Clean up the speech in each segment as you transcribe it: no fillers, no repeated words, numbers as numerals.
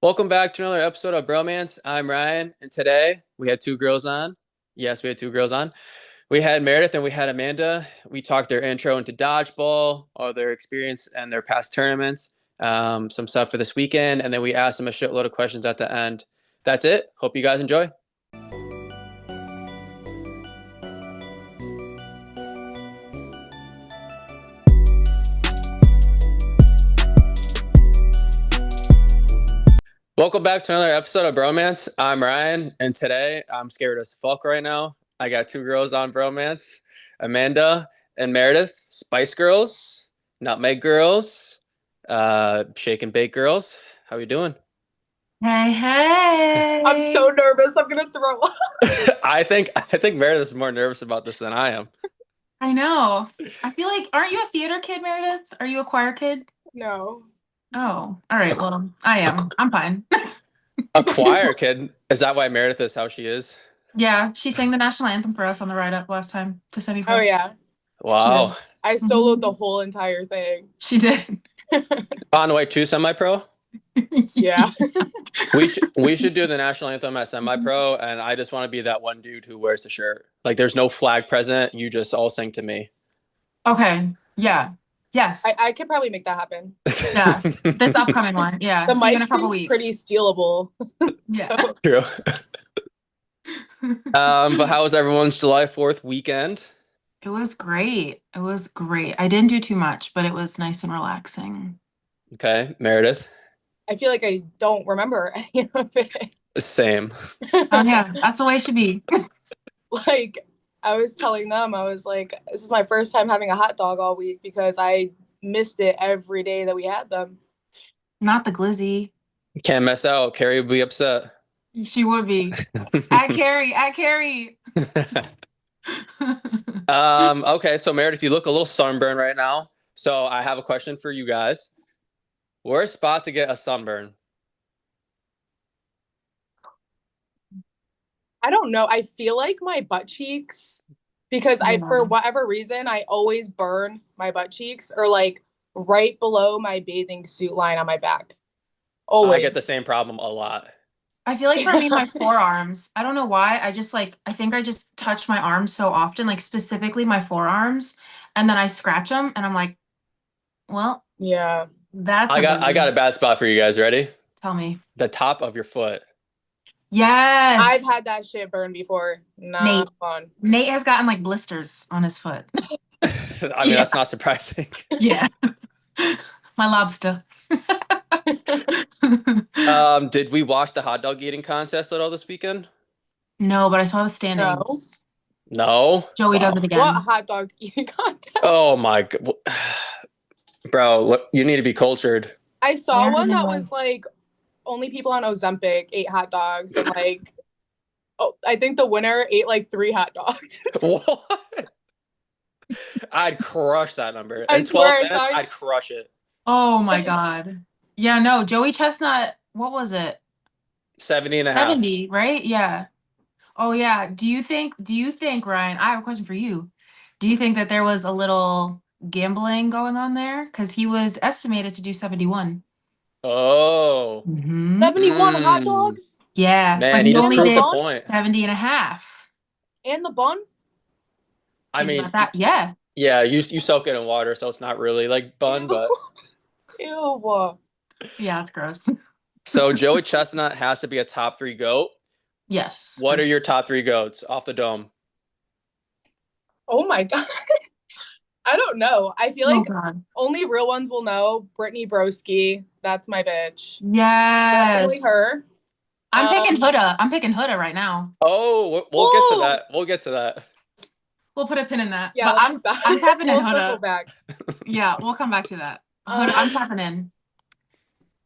Welcome back to another episode of Bromance. I'm Ryan, and today we had two girls on. Yes, we had two girls on. We had Meredith and we had Amanda. We talked their intro into dodgeball, all their experience and their past tournaments, some stuff for this weekend, and then we asked them a shitload of questions at the end. That's it. Hope you guys enjoy. Welcome back to another episode of Bromance. I'm Ryan, and today I'm scared as fuck right now. I got two girls on Bromance, Amanda and Meredith, Spice Girls, Nutmeg Girls, Shake and Bake Girls. How you doing? Hey, hey. I'm so nervous. I'm gonna throw up. I think Meredith is more nervous about this than I am. I know. I feel like, aren't you a theater kid, Meredith? Are you a choir kid? No. Oh, all right. Well, I am. I'm fine. A choir kid. Is that why Meredith is how she is? Yeah, she sang the national anthem for us on the ride up last time to semi-pro. Oh yeah. She did. Wow. I soloed the whole entire thing. She did. On the way to semi-pro? Yeah. We should do the national anthem at semi-pro, and I just want to be that one dude who wears the shirt. Like, there's no flag present. You just all sing to me. Okay. Yeah. Yes. I could probably make that happen. Yeah. This upcoming one. Yeah. The See you in mic a couple seems weeks. pretty stealable. Yeah. So, True. But how was everyone's July 4th weekend? It was great. It was great. I didn't do too much, but it was nice and relaxing. Okay, Meredith. I feel like I don't remember any of it. Same. Oh yeah, that's the way it should be. Like, I was telling them, I was like, this is my first time having a hot dog all week because I missed it every day that we had them. Not the glizzy. Can't mess out. Carrie would be upset. She would be. At Carrie. Okay, so Meredith, you look a little sunburned right now. So I have a question for you guys. Worst spot to get a sunburn? I don't know. I feel like my butt cheeks, because for whatever reason, I always burn my butt cheeks or like right below my bathing suit line on my back. Always. I get the same problem a lot. I feel like for me, my forearms, I don't know why. I think I just touch my arms so often, like specifically my forearms, and then I scratch them and I'm like, well, yeah, that's I got a bad spot for you guys. Ready? Tell me. The top of your foot. Yes. I've had that shit burn before. Not fun. Nate has gotten like blisters on his foot. I mean, that's not surprising. Yeah. My lobster. Did we watch the hot dog eating contest at all this weekend? No, but I saw the standings. No. Joey does it again. What hot dog eating contest? Oh my god, bro! Look, you need to be cultured. I saw one that was like only people on Ozempic ate hot dogs, and like, oh, I think the winner ate like 3 hot dogs. What? I'd crush that number. I In 12 swear, minutes, I'd crush it. Oh my god. Yeah, no, Joey Chestnut, what was it? 70 and a half. 70, right? Yeah. Oh yeah. Do you think, Ryan, I have a question for you. Do you think that there was a little gambling going on there? Because he was estimated to do 71. Oh. 71 hot dogs? Yeah. Man, but he just only proved did the point. 70 and a half. And the bun? I mean, yeah. Yeah, you soak it in water, so it's not really like bun, but Ew. Yeah, it's gross. so Joey Chestnut has to be a top 3 goat. Yes. What are your top 3 goats off the dome? Oh my god. I don't know. I feel like only real ones will know. Brittany Broski. That's my bitch. Yes. Definitely her. I'm picking Huda. I'm picking Huda right now. Oh, we'll get to that. We'll get to that. We'll put a pin in that. Yeah, but I'm tapping in Huda. Back. Yeah, we'll come back to that. Huda, I'm tapping in.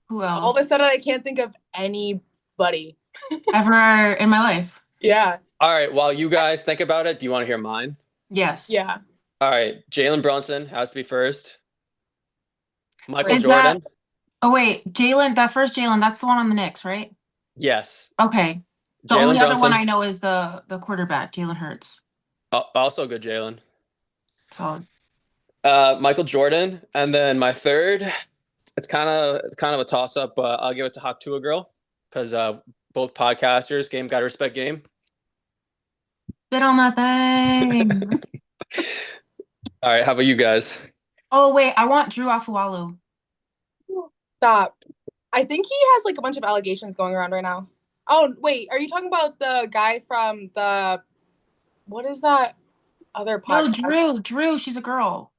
Who else? All of a sudden, I can't think of anybody. Ever in my life. Yeah. All right, while you guys think about it, do you want to hear mine? Yes. Yeah. All right, Jalen Brunson has to be first. Michael Jordan. Oh, wait. that first Jalen, that's the one on the Knicks, right? Yes. Okay. The only other one I know is the quarterback, Jalen Hurts. Also good Jalen. Solid. Michael Jordan. And then my third, It's kind of a toss up, but I'll give it to Hawk to a girl because both podcasters. Game gotta respect game. Spit on that thing. All right, how about you guys? Oh wait, I want Drew Afualu. Stop. I think he has like a bunch of allegations going around right now. Oh, wait, are you talking about the guy from the what is that other No, podcast? Drew, she's a girl.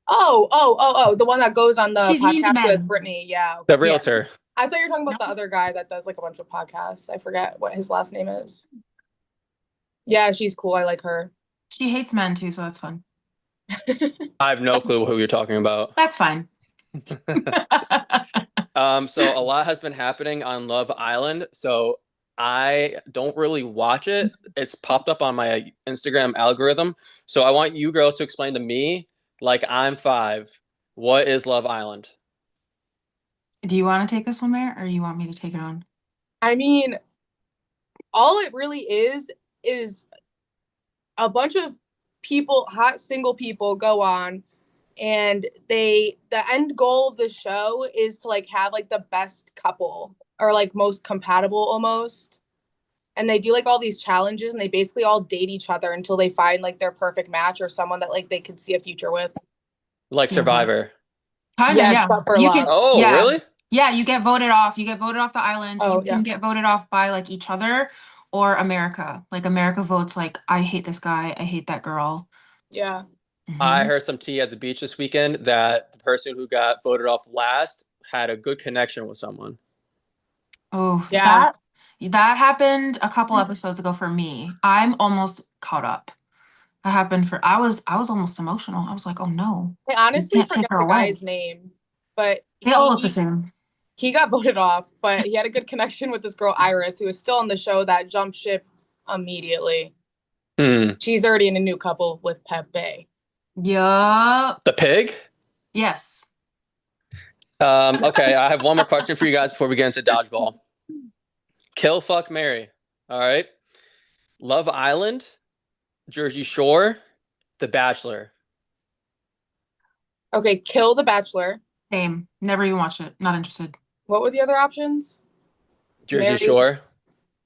Oh, the one that goes on the She's mean to podcast with men. Brittany. Yeah. The Yeah. realtor. I thought you were talking about No. the other guy that does like a bunch of podcasts. I forget what his last name is. Yeah, she's cool. I like her. She hates men too, so that's fun. I have no clue who you're talking about. That's fine. So a lot has been happening on Love Island. So I don't really watch it. It's popped up on my Instagram algorithm. So I want you girls to explain to me, like I'm 5, what is Love Island? Do you want to take this one, Mare, or you want me to take it on? I mean, all it really is a bunch of people, hot single people go on and the end goal of the show is to like have like the best couple or like most compatible almost. And they do like all these challenges and they basically all date each other until they find like their perfect match or someone that like they could see a future with. Like Survivor. Kinda, Yes, yeah. but for You love. can, Oh, yeah, really? yeah. You get voted off. You get voted off the island. Oh, You can get voted off by like each other or America. Like America votes like, I hate this guy. I hate that girl. Yeah. I Mhm. heard some tea at the beach this weekend that the person who got voted off last had a good connection with someone. Oh, Yeah. that happened a couple episodes ago for me. I'm almost caught up. That happened for I was almost emotional. I was like, oh no, I you honestly can't take forget her the away. guy's name, but They all look the same. he got voted off, but he had a good connection with this girl Iris, who is still on the show that jumped ship immediately. Hmm. She's already in a new couple with Pepe. Yup. The pig? Yes. Okay, I have one more question for you guys before we get into dodgeball. Kill, fuck, marry. All right. Love Island, Jersey Shore, The Bachelor. Okay, kill the Bachelor. Same. Never even watched it. Not interested. What were the other options? Jersey Marry. Shore,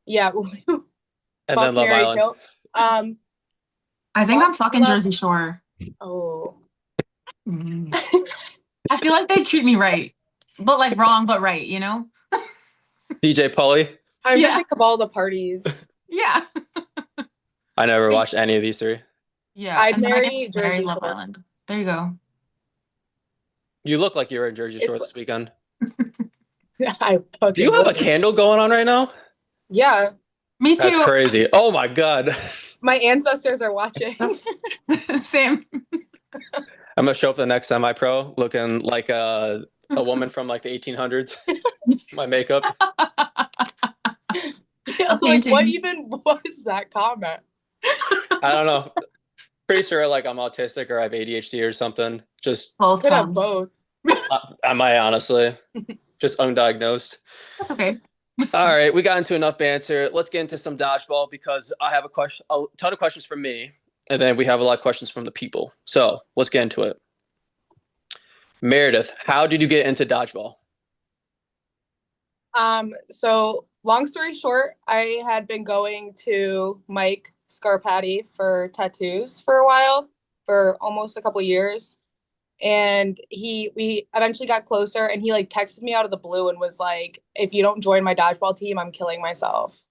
Yeah. and Fuck, then Love marry, Island. kill. I think I'm Fuck, fucking love- Jersey Shore. Oh. I feel like they treat me right, but like wrong, but right, you know? DJ Pauly. I'm Yeah. just thinking of all the parties. Yeah. I never watched any of these 3. Yeah. I'd And then I marry get married Jersey Love Shore. Island. There you go. You look like you were in Jersey Shore It's- this weekend. I fucking Do you have a would. candle going on right now? Yeah. Me too. That's crazy. Oh my God. My ancestors are watching. Same. I'm gonna show up the next semi-pro looking like a woman from like the 1800s. My makeup. Yeah, like what even was that comment? I don't know. Pretty sure like I'm autistic or I have ADHD or something. Just Both. Could have both. I might honestly just undiagnosed. That's okay. All right, we got into enough banter. Let's get into some dodgeball because I have a ton of questions from me, and then we have a lot of questions from the people. So let's get into it. Meredith, how did you get into dodgeball? So long story short, I had been going to Mike Scarpati for tattoos for a while, for almost a couple years. And we eventually got closer and he like texted me out of the blue and was like, if you don't join my dodgeball team, I'm killing myself.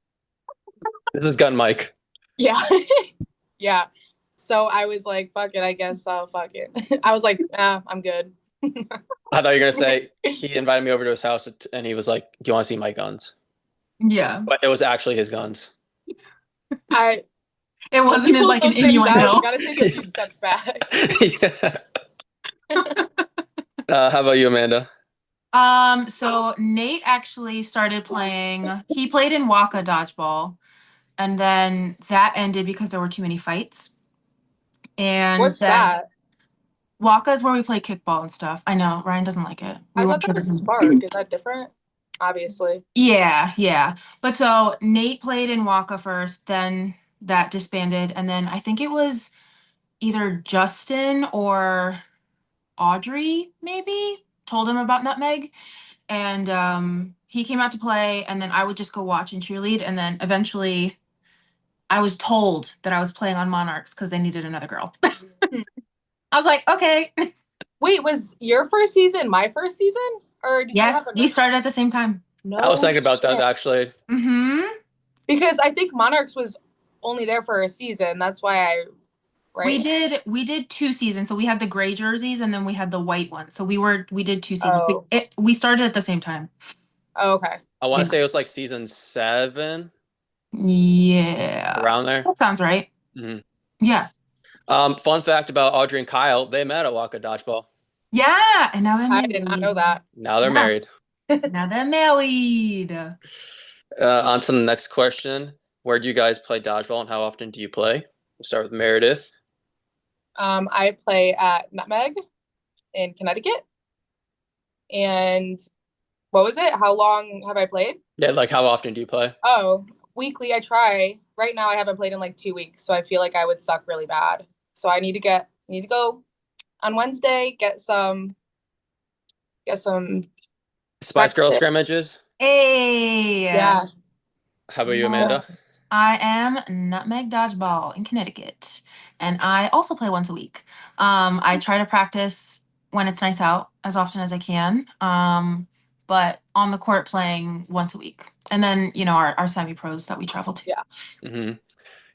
This is Gun Mike. Yeah. Yeah. So I was like, fuck it, I guess I'll fuck it. I was like, nah, I'm good. I thought you were gonna say he invited me over to his house and he was like, "Do you want to see my guns?" Yeah. But it was actually his guns. It wasn't in like an those things innuendo. out, you gotta take a few steps back. Yeah. How about you, Amanda? So Nate actually started playing. He played in Waka dodgeball, and then that ended because there were too many fights. And What's then that? Waka is where we play kickball and stuff. I know Ryan doesn't like it. I were thought that was tripping. Spark. Is that different? Obviously. Yeah. But so Nate played in Waka first, then that disbanded, and then I think it was either Justin or Audrey, maybe, told him about Nutmeg, and he came out to play, and then I would just go watch and cheerlead, and then eventually I was told that I was playing on Monarchs because they needed another girl. I was like, okay. Wait, was your first season my first season? Or did you have Yes, you started at the same time. No I was thinking about shit. that actually. Mm-hmm. Because I think Monarchs was only there for a season. That's why right? We did 2 seasons. So we had the gray jerseys and then we had the white ones. So we did 2 seasons. Oh. We started at the same time. Oh, okay. I want Yeah. to say it was like season 7, Yeah. around there. That sounds right. Mhm. Yeah. Fun fact about Audrey and Kyle, they met at Waka Dodgeball. Yeah. And now they're I married. did not know that. Now they're Yeah. married. Now they're married. On to the next question. Where do you guys play dodgeball and how often do you play? We'll start with Meredith. I play at Nutmeg in Connecticut. And what was it? How long have I played? Yeah, like how often do you play? Oh, weekly I try. Right now I haven't played in like 2 weeks, so I feel like I would suck really bad. So I need to go on Wednesday, get some Spice Girl practice. scrimmages. Hey. Yeah. How about you, Amanda? Yes. I am Nutmeg Dodgeball in Connecticut, and I also play once a week. I try to practice when it's nice out as often as I can, but on the court playing once a week. And then, our semi-pros that we travel to. Yeah. Mm-hmm.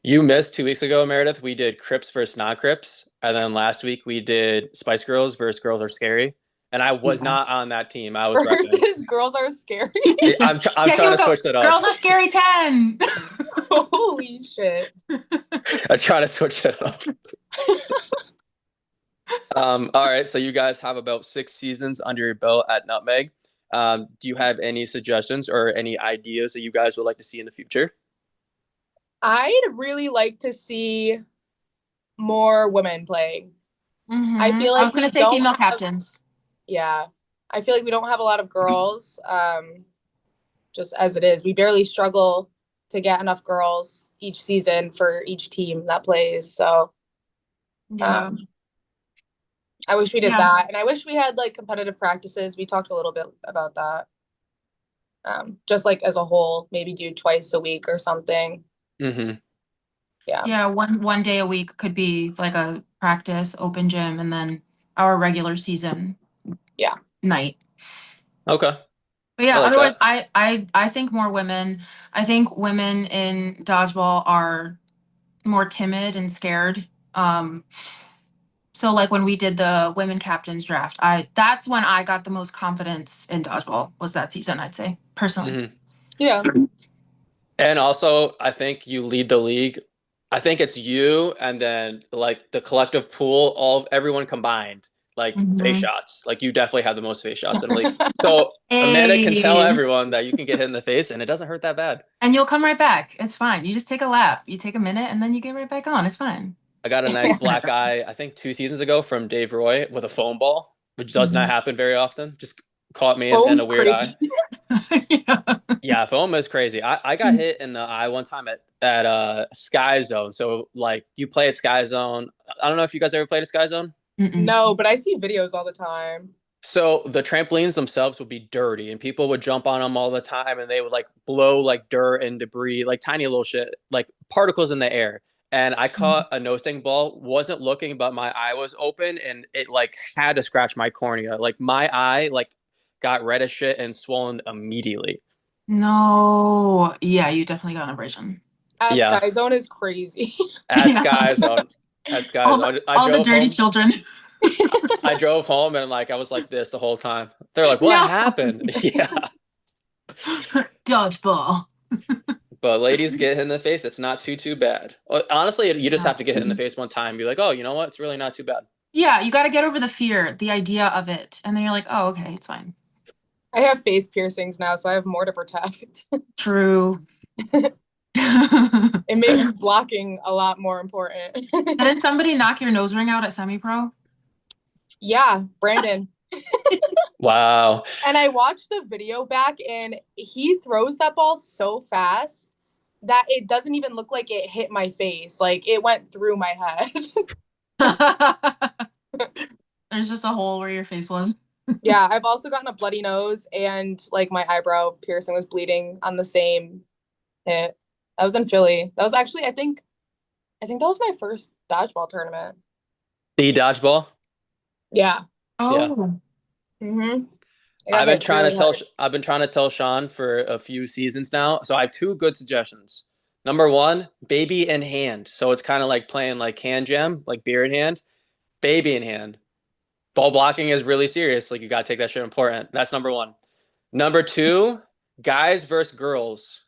You missed 2 weeks ago, Meredith. We did Crips versus non-Crips, and then last week we did Spice Girls versus Girls Are Scary. And I was not on that team. I was repping. Versus Girls Are Scary. I'm trying to switch it up. Girls Are Scary 10. Holy shit. I'm trying to switch it up. All right, so you guys have about 6 seasons under your belt at Nutmeg. Do you have any suggestions or any ideas that you guys would like to see in the future? I'd really like to see more women playing. I feel like I was going to say female captains. Yeah. I feel like we don't have a lot of girls, just as it is. We barely struggle to get enough girls each season for each team that plays. So Yeah. I wish we did that. And I wish we had like competitive practices. We talked a little bit about that. Just like as a whole, maybe do twice a week or something. Mm-hmm. Yeah. Yeah, one day a week could be like a practice, open gym, and then our regular season night. Okay. But yeah, I like otherwise that. I think more women. I think women in dodgeball are more timid and scared. So like when we did the women captains draft, that's when I got the most confidence in dodgeball, was that season, I'd say, personally. Mm-hmm. Yeah. And also, I think you lead the league. I think it's you and then like the collective pool, everyone combined, like face shots. Like you definitely have the most face shots in the league. So Amanda can tell everyone that you can get hit in the face and it doesn't hurt that bad. And you'll come right back. It's fine. You just take a lap. You take a minute and then you get right back on. It's fine. I got a nice black eye, I think 2 seasons ago from Dave Roy with a foam ball, which does not happen very often. Just caught me in a weird eye. Yeah, foam is crazy. I got hit in the eye one time at Sky Zone. So like you play at Sky Zone. I don't know if you guys ever played at Sky Zone. No, but I see videos all the time. So the trampolines themselves would be dirty and people would jump on them all the time and they would like blow like dirt and debris, like tiny little shit, like particles in the air. And I caught a no sting ball, wasn't looking, but my eye was open and it like had to scratch my cornea. Like my eye like got red as shit and swollen immediately. No. Yeah, you definitely got an abrasion. Sky Zone is crazy. At Sky Zone. At Sky Zone. All the dirty children. I drove home and like I was like this the whole time. They're like, what happened? Yeah. Dodgeball. But ladies get hit in the face. It's not too bad. Honestly, you just have to get hit in the face one time and be like, oh, you know what? It's really not too bad. Yeah, you got to get over the fear, the idea of it. And then you're like, oh, okay, it's fine. I have face piercings now, so I have more to protect. True. It makes blocking a lot more important. Didn't somebody knock your nose ring out at semi-pro? Yeah, Brandon. Wow. And I watched the video back and he throws that ball so fast that it doesn't even look like it hit my face. Like it went through my head. There's just a hole where your face was. Yeah, I've also gotten a bloody nose and like my eyebrow piercing was bleeding on the same hit. That was in Philly. That was actually, I think that was my first dodgeball tournament. The dodgeball. Yeah. Yeah. Oh, Mm-hmm. I got hit really hard. I've been trying to tell Sean for a few seasons now. So I have two good suggestions. Number one, baby in hand. So it's kind of like playing like hand jam, like beer in hand, baby in hand. Ball blocking is really serious. Like you gotta take that shit important. That's number one. Number two, guys versus girls.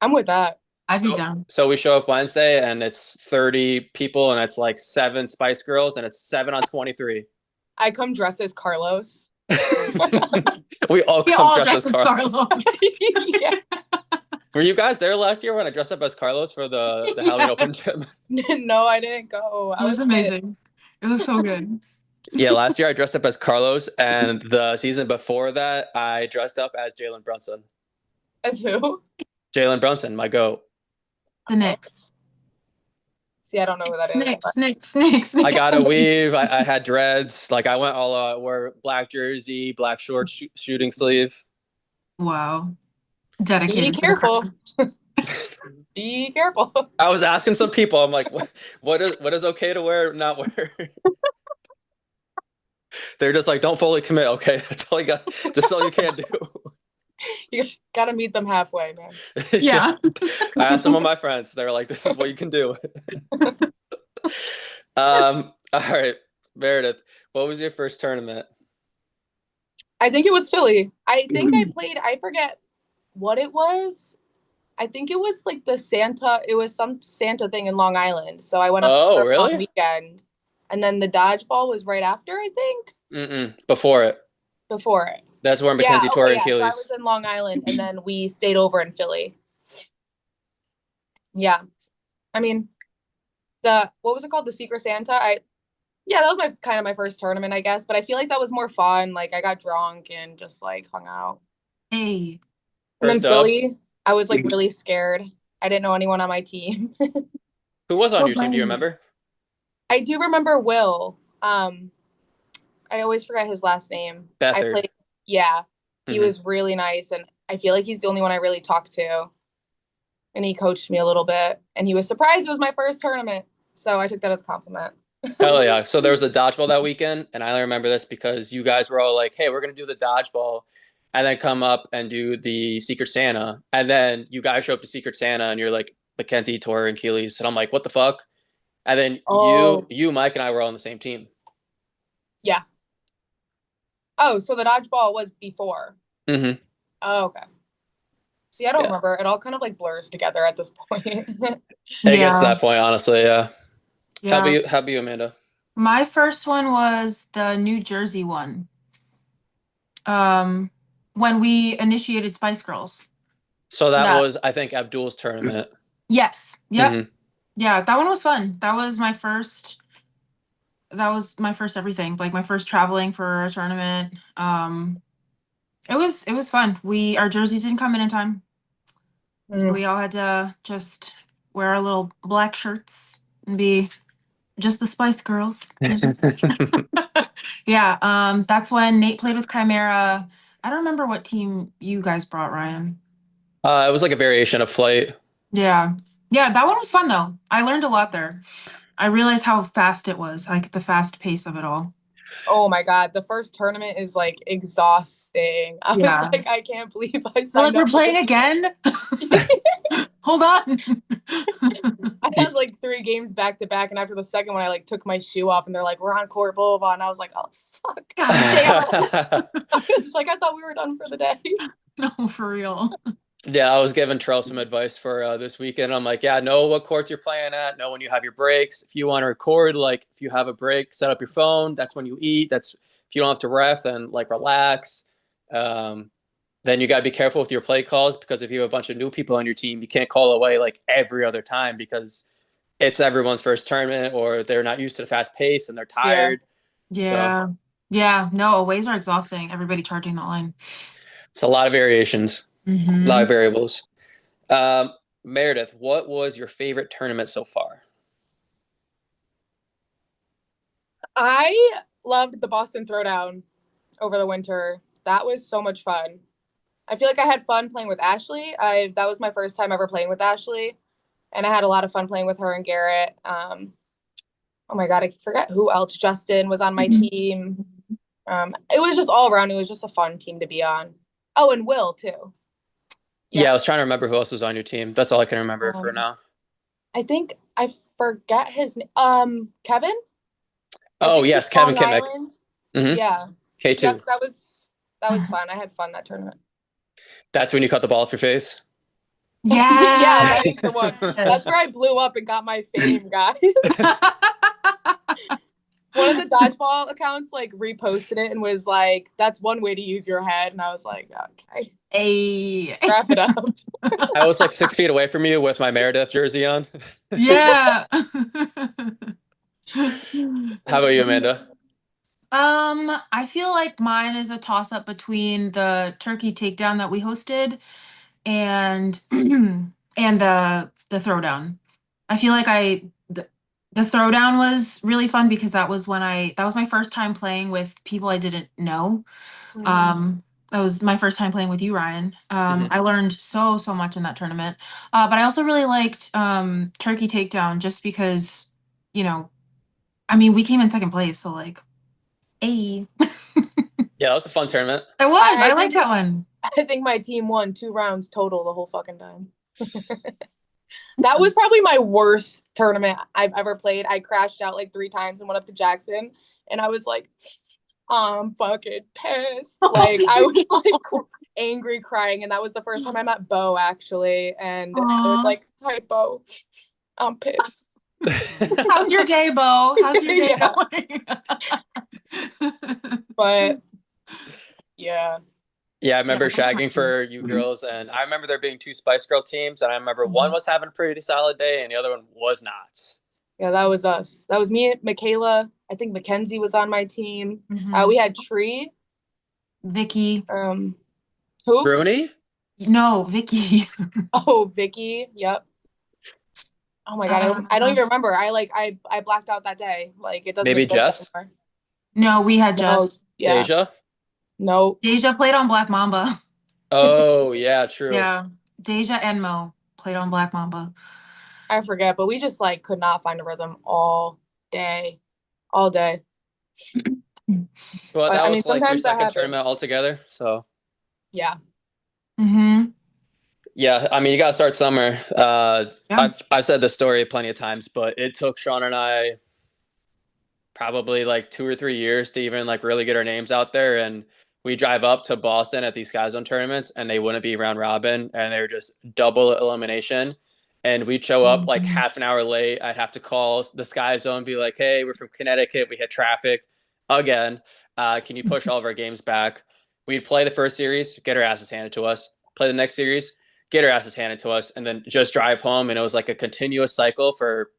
I'm with that. I'd be So down. so we show up Wednesday and it's 30 people and it's like seven Spice Girls and it's 7 on 23. I come dressed as Carlos. We all We come all dressed dress as as Carlos. Carlos. Yeah. Were you guys there last year when I dressed up as Carlos for the Halloween Open Yes. Gym? No, I didn't go. It I was was pissed. amazing. It was so good. Yeah, last year I dressed up as Carlos, and the season before that I dressed up as Jalen Brunson. As who? Jalen Brunson, my goat. The Knicks. See, I don't know who that is. Snicks, snicks, snicks, I snicks. got a weave. I had dreads. Like I went all out. Wore black jersey, black shorts, shooting sleeve. Wow. Be Dedicated to the careful. craft. Be careful. I was asking some people. I'm like, what is okay to wear, not wear? They're just like, don't fully commit. Okay, that's all you got. That's all you can do. You gotta meet them halfway, man. Yeah. Yeah. I asked some of my friends. They're like, this is what you can do. All right, Meredith, what was your first tournament? I think it was Philly. I think I played, I forget what it was. I think it was like it was some Santa thing in Long Island. So I went up Oh, for a long really? weekend. And then the dodgeball was right after, I think, Before it. before it. That's where Yeah. Mackenzie tore Okay. Yeah. So I was Achilles. in Long Island and then we stayed over in Philly. Yeah. I mean, what was it called? The Secret Santa? Yeah, that was my kind of my first tournament, I guess. But I feel like that was more fun. Like I got drunk and just like hung out. Hey. And then First up, Philly, I was like really scared. I didn't know anyone on my team. who was on So your team? Do you brave. remember? I do remember Will. I always forget his last name. I Bethard. played, yeah, he hmm was really nice, and I feel like he's the only one I really talked to. And he coached me a little bit, and he was surprised it was my first tournament, so I took that as a compliment. Hell yeah. So there was the dodgeball that weekend, and I only remember this because you guys were all like, hey, we're gonna do the dodgeball and then come up and do the Secret Santa. And then you guys show up to Secret Santa and you're like, Mackenzie tore Achilles. And I'm like, what the fuck? And then Oh, Mike, and I were all on the same team. yeah. Oh, so the dodgeball was before. hmm Oh, okay. See, I don't Yeah. remember. It all kind of like blurs together at this point. It gets to Yeah. that point, honestly, yeah. Yeah. How about you, Amanda? My first one was the New Jersey one. Um, when we initiated Spice Girls. So that That. was, I think, Abdul's tournament. Yes. Yep. hmm Yeah, that one was fun. That was my first everything. Like my first traveling for a tournament. It was fun. Our jerseys didn't come in time. So Mm. we all had to just wear our little black shirts and be just the Spice Girls. Yeah, that's when Nate played with Chimera. I don't remember what team you guys brought, Ryan. It was like a variation of flight. Yeah. Yeah, that one was fun though. I learned a lot there. I realized how fast it was, like the fast pace of it all. Oh my God, the first tournament is like exhausting. I was Yeah. like, I can't believe I We're like, signed we're up for playing this. again? Hold on. I had like 3 games back to back, and after the second one, I like took my shoe off, and they're like, "We're on court, blah blah blah," and I was like, "Oh fuck!" God damn. I was like, "I thought we were done for the day." No, for real. Yeah, I was giving Terrell some advice for this weekend. I'm like, yeah, know what courts you're playing at. Know when you have your breaks. If you want to record, like if you have a break, set up your phone. That's when you eat. That's if you don't have to ref, then like relax. Um, then you got to be careful with your play calls because if you have a bunch of new people on your team, you can't call away like every other time because it's everyone's first tournament or they're not used to the fast pace and they're Yeah. tired. So Yeah. Yeah. No, aways are exhausting. Everybody charging the line. it's a lot of variations, a lot Mm-hmm. of variables. Um, Meredith, what was your favorite tournament so far? I loved the Boston Throwdown over the winter. That was so much fun. I feel like I had fun playing with Ashley. That was my first time ever playing with Ashley, and I had a lot of fun playing with her and Garrett. Oh my God, I forget who else. Justin was on my team. It was just all around. It was just a fun team to be on. Oh, and Will too. Yeah, Yeah. I was trying to remember who else was on your team. That's all I can remember for now. I think I forget his name. Kevin. I Oh, think he's yes, Kevin Long Kimmick. Island. Mm-hmm. Yeah. K2. That was fun. I had fun that tournament. That's when you cut the ball off your face. Yeah, Yeah. that is the one. That's where I blew up and got my fame, guys. One of the dodgeball accounts like reposted it and was like, "That's one way to use your head," and I was like, "Okay, Hey. wrap it up." I was like 6 feet away from you with my Meredith jersey on. Yeah. How about you, Amanda? I feel like mine is a toss up between the turkey takedown that we hosted and and the throwdown. I feel like the throwdown was really fun because that was my first time playing with people I didn't know. Um, that was my first time playing with you, Ryan. Mhm. I learned so much in that tournament. But I also really liked Turkey Takedown just because, you know, I mean, we came in second place, so like, hey. Yeah, that was a fun tournament. It was. I I liked think that one. I think my team won 2 rounds total the whole fucking time. That was probably my worst tournament I've ever played. I crashed out like 3 times and went up to Jackson, and I was like, I'm fucking pissed. Like I was like angry, crying, and that was the first time I met Bo actually, and I was Aw. like, "Hi, Bo, I'm pissed." How's your day, Bo? How's your day Yeah. going? But yeah, Yeah, I Yeah, remember those were shagging fun. for you girls, and I remember there being two Spice Girl teams, and I remember one was having a pretty solid day, and the other one was not. yeah, that was us. That was me, Michaela. I think Mackenzie was on my team. We had Tree. Vicky. Who? Bruni? No, Vicky. Oh, Vicky. Yep. Oh my God, I don't even remember. I blacked out that day. Like it doesn't Maybe exist Jess? anymore. No, we had No, just yeah. Deja? No. Deja played on Black Mamba. Oh, yeah, true. Yeah. Deja and Mo played on Black Mamba. I forget, but we just like could not find a rhythm all day. All day. Well, But that I mean was like your sometimes that second happens. tournament altogether, so Yeah. yeah, I mean, you gotta start somewhere. Yeah. I've said this story plenty of times, but it took Sean and I probably like 2 or 3 years to even like really get our names out there. And we drive up to Boston at these Sky Zone tournaments, and they wouldn't be round robin, and they were just double elimination. And we'd show up like half an hour late. I'd have to call the Sky Zone and be like, "Hey, we're from Connecticut. We had traffic again. Can you push all of our games back?" We'd play the first series, get our asses handed to us. Play the next series, get our asses handed to us, and then just drive home. And it was like a continuous cycle for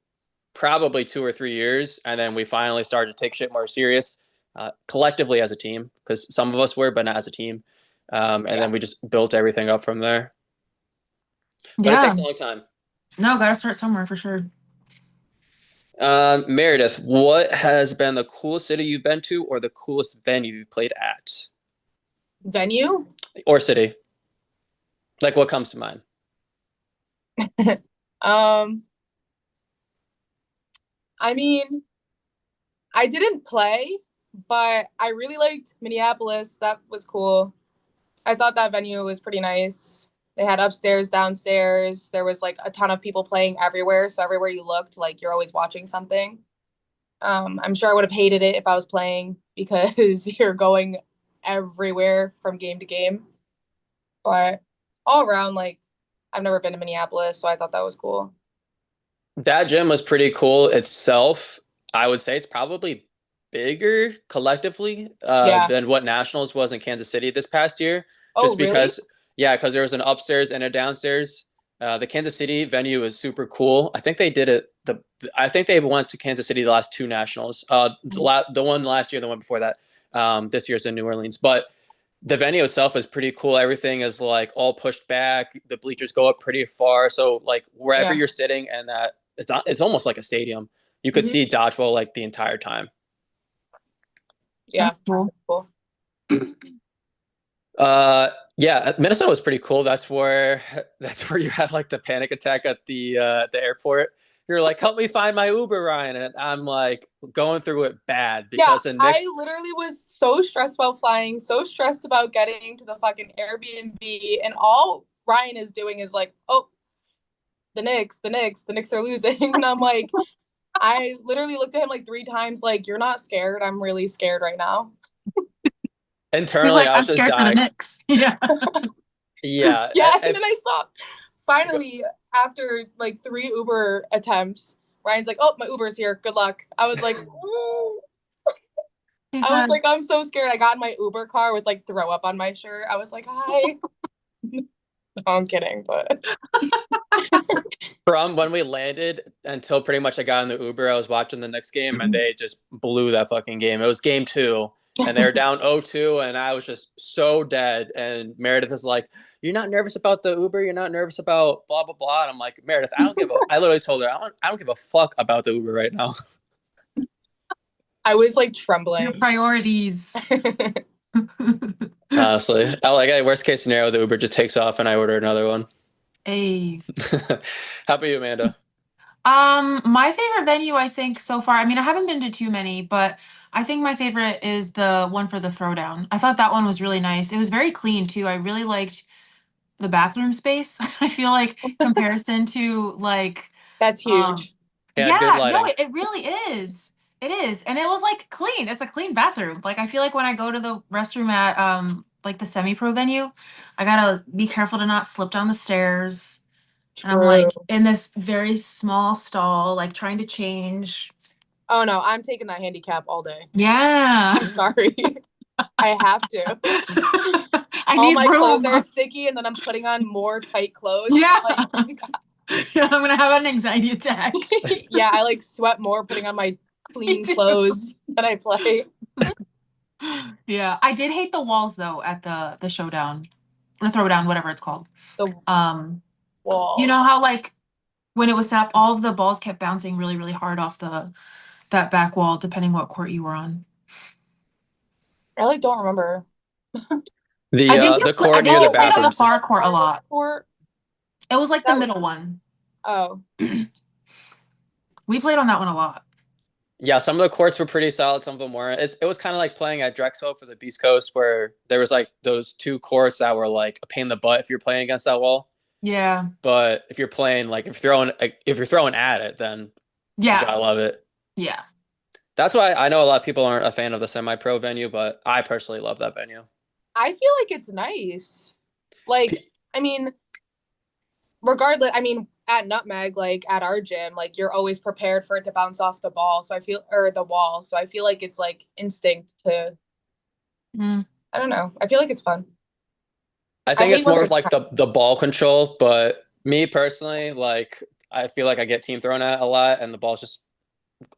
probably 2 or 3 years, and then we finally started to take shit more serious, collectively as a team, because some of us were, but not as a team. And then we just built everything up from there. But it Yeah. takes a long time. No, gotta start somewhere for sure. Meredith, what has been the coolest city you've been to, or the coolest venue you've played at, Venue? or city? Like, what comes to mind? I mean, I didn't play, but I really liked Minneapolis. That was cool. I thought that venue was pretty nice. They had upstairs, downstairs. There was like a ton of people playing everywhere. So everywhere you looked, like you're always watching something. I'm sure I would have hated it if I was playing because you're going everywhere from game to game. But all around, like I've never been to Minneapolis, so I thought that was cool. That gym was pretty cool itself. I would say it's probably bigger collectively Yeah. than what Nationals was in Kansas City this past year. Oh, Just really? because, yeah, because there was an upstairs and a downstairs. The Kansas City venue is super cool. I think they did it. I think they went to Kansas City the last two Nationals. The one last year, the one before that. This year's in New Orleans, but the venue itself is pretty cool. Everything is like all pushed back. The bleachers go up pretty far, so like wherever Yeah. you're sitting, and that it's almost like a stadium. You could Mhm. see dodgeball like the entire time. Yeah, That's cool. cool. Yeah, Minnesota was pretty cool. That's where you had like the panic attack at the airport. You're like, help me find my Uber, Ryan. And I'm like going through it bad Yeah, because the I Knicks. literally was so stressed about flying, so stressed about getting to the fucking Airbnb, and all Ryan is doing is like, oh, the Knicks are losing. And I'm like, I literally looked at him like 3 times, like, you're not scared. I'm really scared right now. He's Internally, like, I I'm was just scared for the dying. Knicks. Yeah. Yeah. Yeah, and then I saw finally after like 3 Uber attempts, Ryan's like, oh, my Uber's here. Good luck. I was like, ooh. He I was said, like, I'm so scared. I got in my Uber car with like throw up on my shirt. I was like, hi. No, I'm kidding, but From when we landed until pretty much I got in the Uber, I was watching the next game and they just blew that fucking game. It was game two and they were down 0-2 and I was just so dead. And Meredith is like, you're not nervous about the Uber? You're not nervous about blah, blah, blah. And I'm like, Meredith, I literally told her, I don't give a fuck about the Uber right now. I was like your trembling. priorities. Honestly, I like, hey, worst case scenario, the Uber just takes off and I order another one. Hey. How about you, Amanda? My favorite venue, I think, so far, I mean, I haven't been to too many, but I think my favorite is the one for the throwdown. I thought that one was really nice. It was very clean too. I really liked the bathroom space. I feel like comparison to like That's um huge. Yeah, good yeah, no, lighting. it really is. It is. And it was like clean. It's a clean bathroom. Like I feel like when I go to the restroom at like the semi-pro venue, I gotta be careful to not slip down the stairs. And I'm True. like in this very small stall, like trying to change. Oh no, I'm taking that handicap all day. Yeah. Sorry. I have to. I All need my clothes room. are sticky and then I'm putting on more tight clothes. Yeah. Like, Yeah, I'm gonna have an anxiety attack. yeah, I like sweat more putting on my Me clean too. clothes than I play. Yeah, I did hate the walls though at the showdown or throwdown, whatever it's called. The Um, you know walls. how like when it was set up, all of the balls kept bouncing really, really hard off the that back wall, depending what court you were on. I like don't remember. The I court think near you the played on the bathrooms. far court a Farthest lot. court. It was like the That was middle one. oh. We played on that one a lot. Yeah, some of the courts were pretty solid, some of them weren't. It was kind of like playing at Drexel for the Beast Coast, where there was like those two courts that were like a pain in the butt if you're playing against that wall. Yeah. But if you're playing like if you're throwing at it, then you Yeah. gotta love it. Yeah. That's why I know a lot of people aren't a fan of the semi-pro venue, but I personally love that venue. I feel like it's nice. Like, I mean, regardless, I mean, at Nutmeg, like at our gym, like you're always prepared for it to bounce off the ball. So I feel, or the wall. So I feel like it's like instinct to, Mm. I don't know. I feel like it's fun. I I think hate it's whether more of it's like the ball control, but me personally, like I feel like I get team thrown at a lot, and the ball's just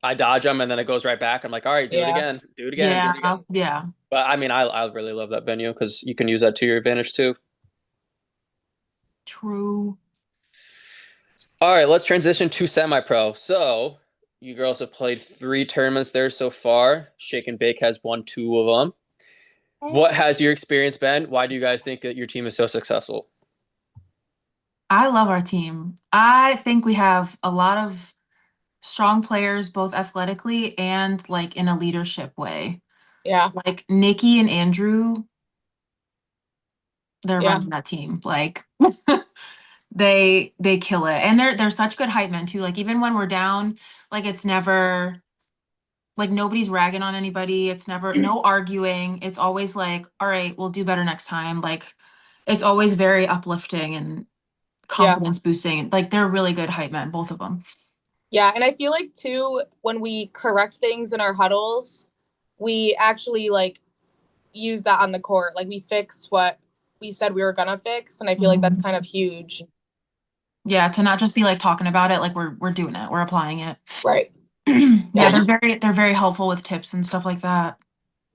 I dodge them, and then it goes right back. I'm like, all right, do it yeah. again, do it again, do Yeah. it again. Yeah. But I mean, I really love that venue because you can use that to your advantage too. True. All right, let's transition to semi-pro. So you girls have played 3 tournaments there so far. Shake and Bake has won 2 of them. What has your experience been? Why do you guys think that your team is so successful? I love our team. I think we have a lot of strong players, both athletically and like in a leadership way. Yeah. Like Nikki and Andrew, they're Yeah. running that team. Like they kill it. And they're such good hype men too. Like even when we're down, like it's never like nobody's ragging on anybody. It's never no arguing. It's always like, all right, we'll do better next time. Like it's always very uplifting and Yeah. confidence boosting. Like they're really good hype men, both of them. Yeah. And I feel like too, when we correct things in our huddles, we actually like use that on the court. Like we fix what we said we were gonna fix. And I feel like that's Mhm. kind of huge. Yeah, to not just be like talking about it, like we're doing it, we're applying it. Right. Yeah, Yeah. they're very helpful with tips and stuff like that.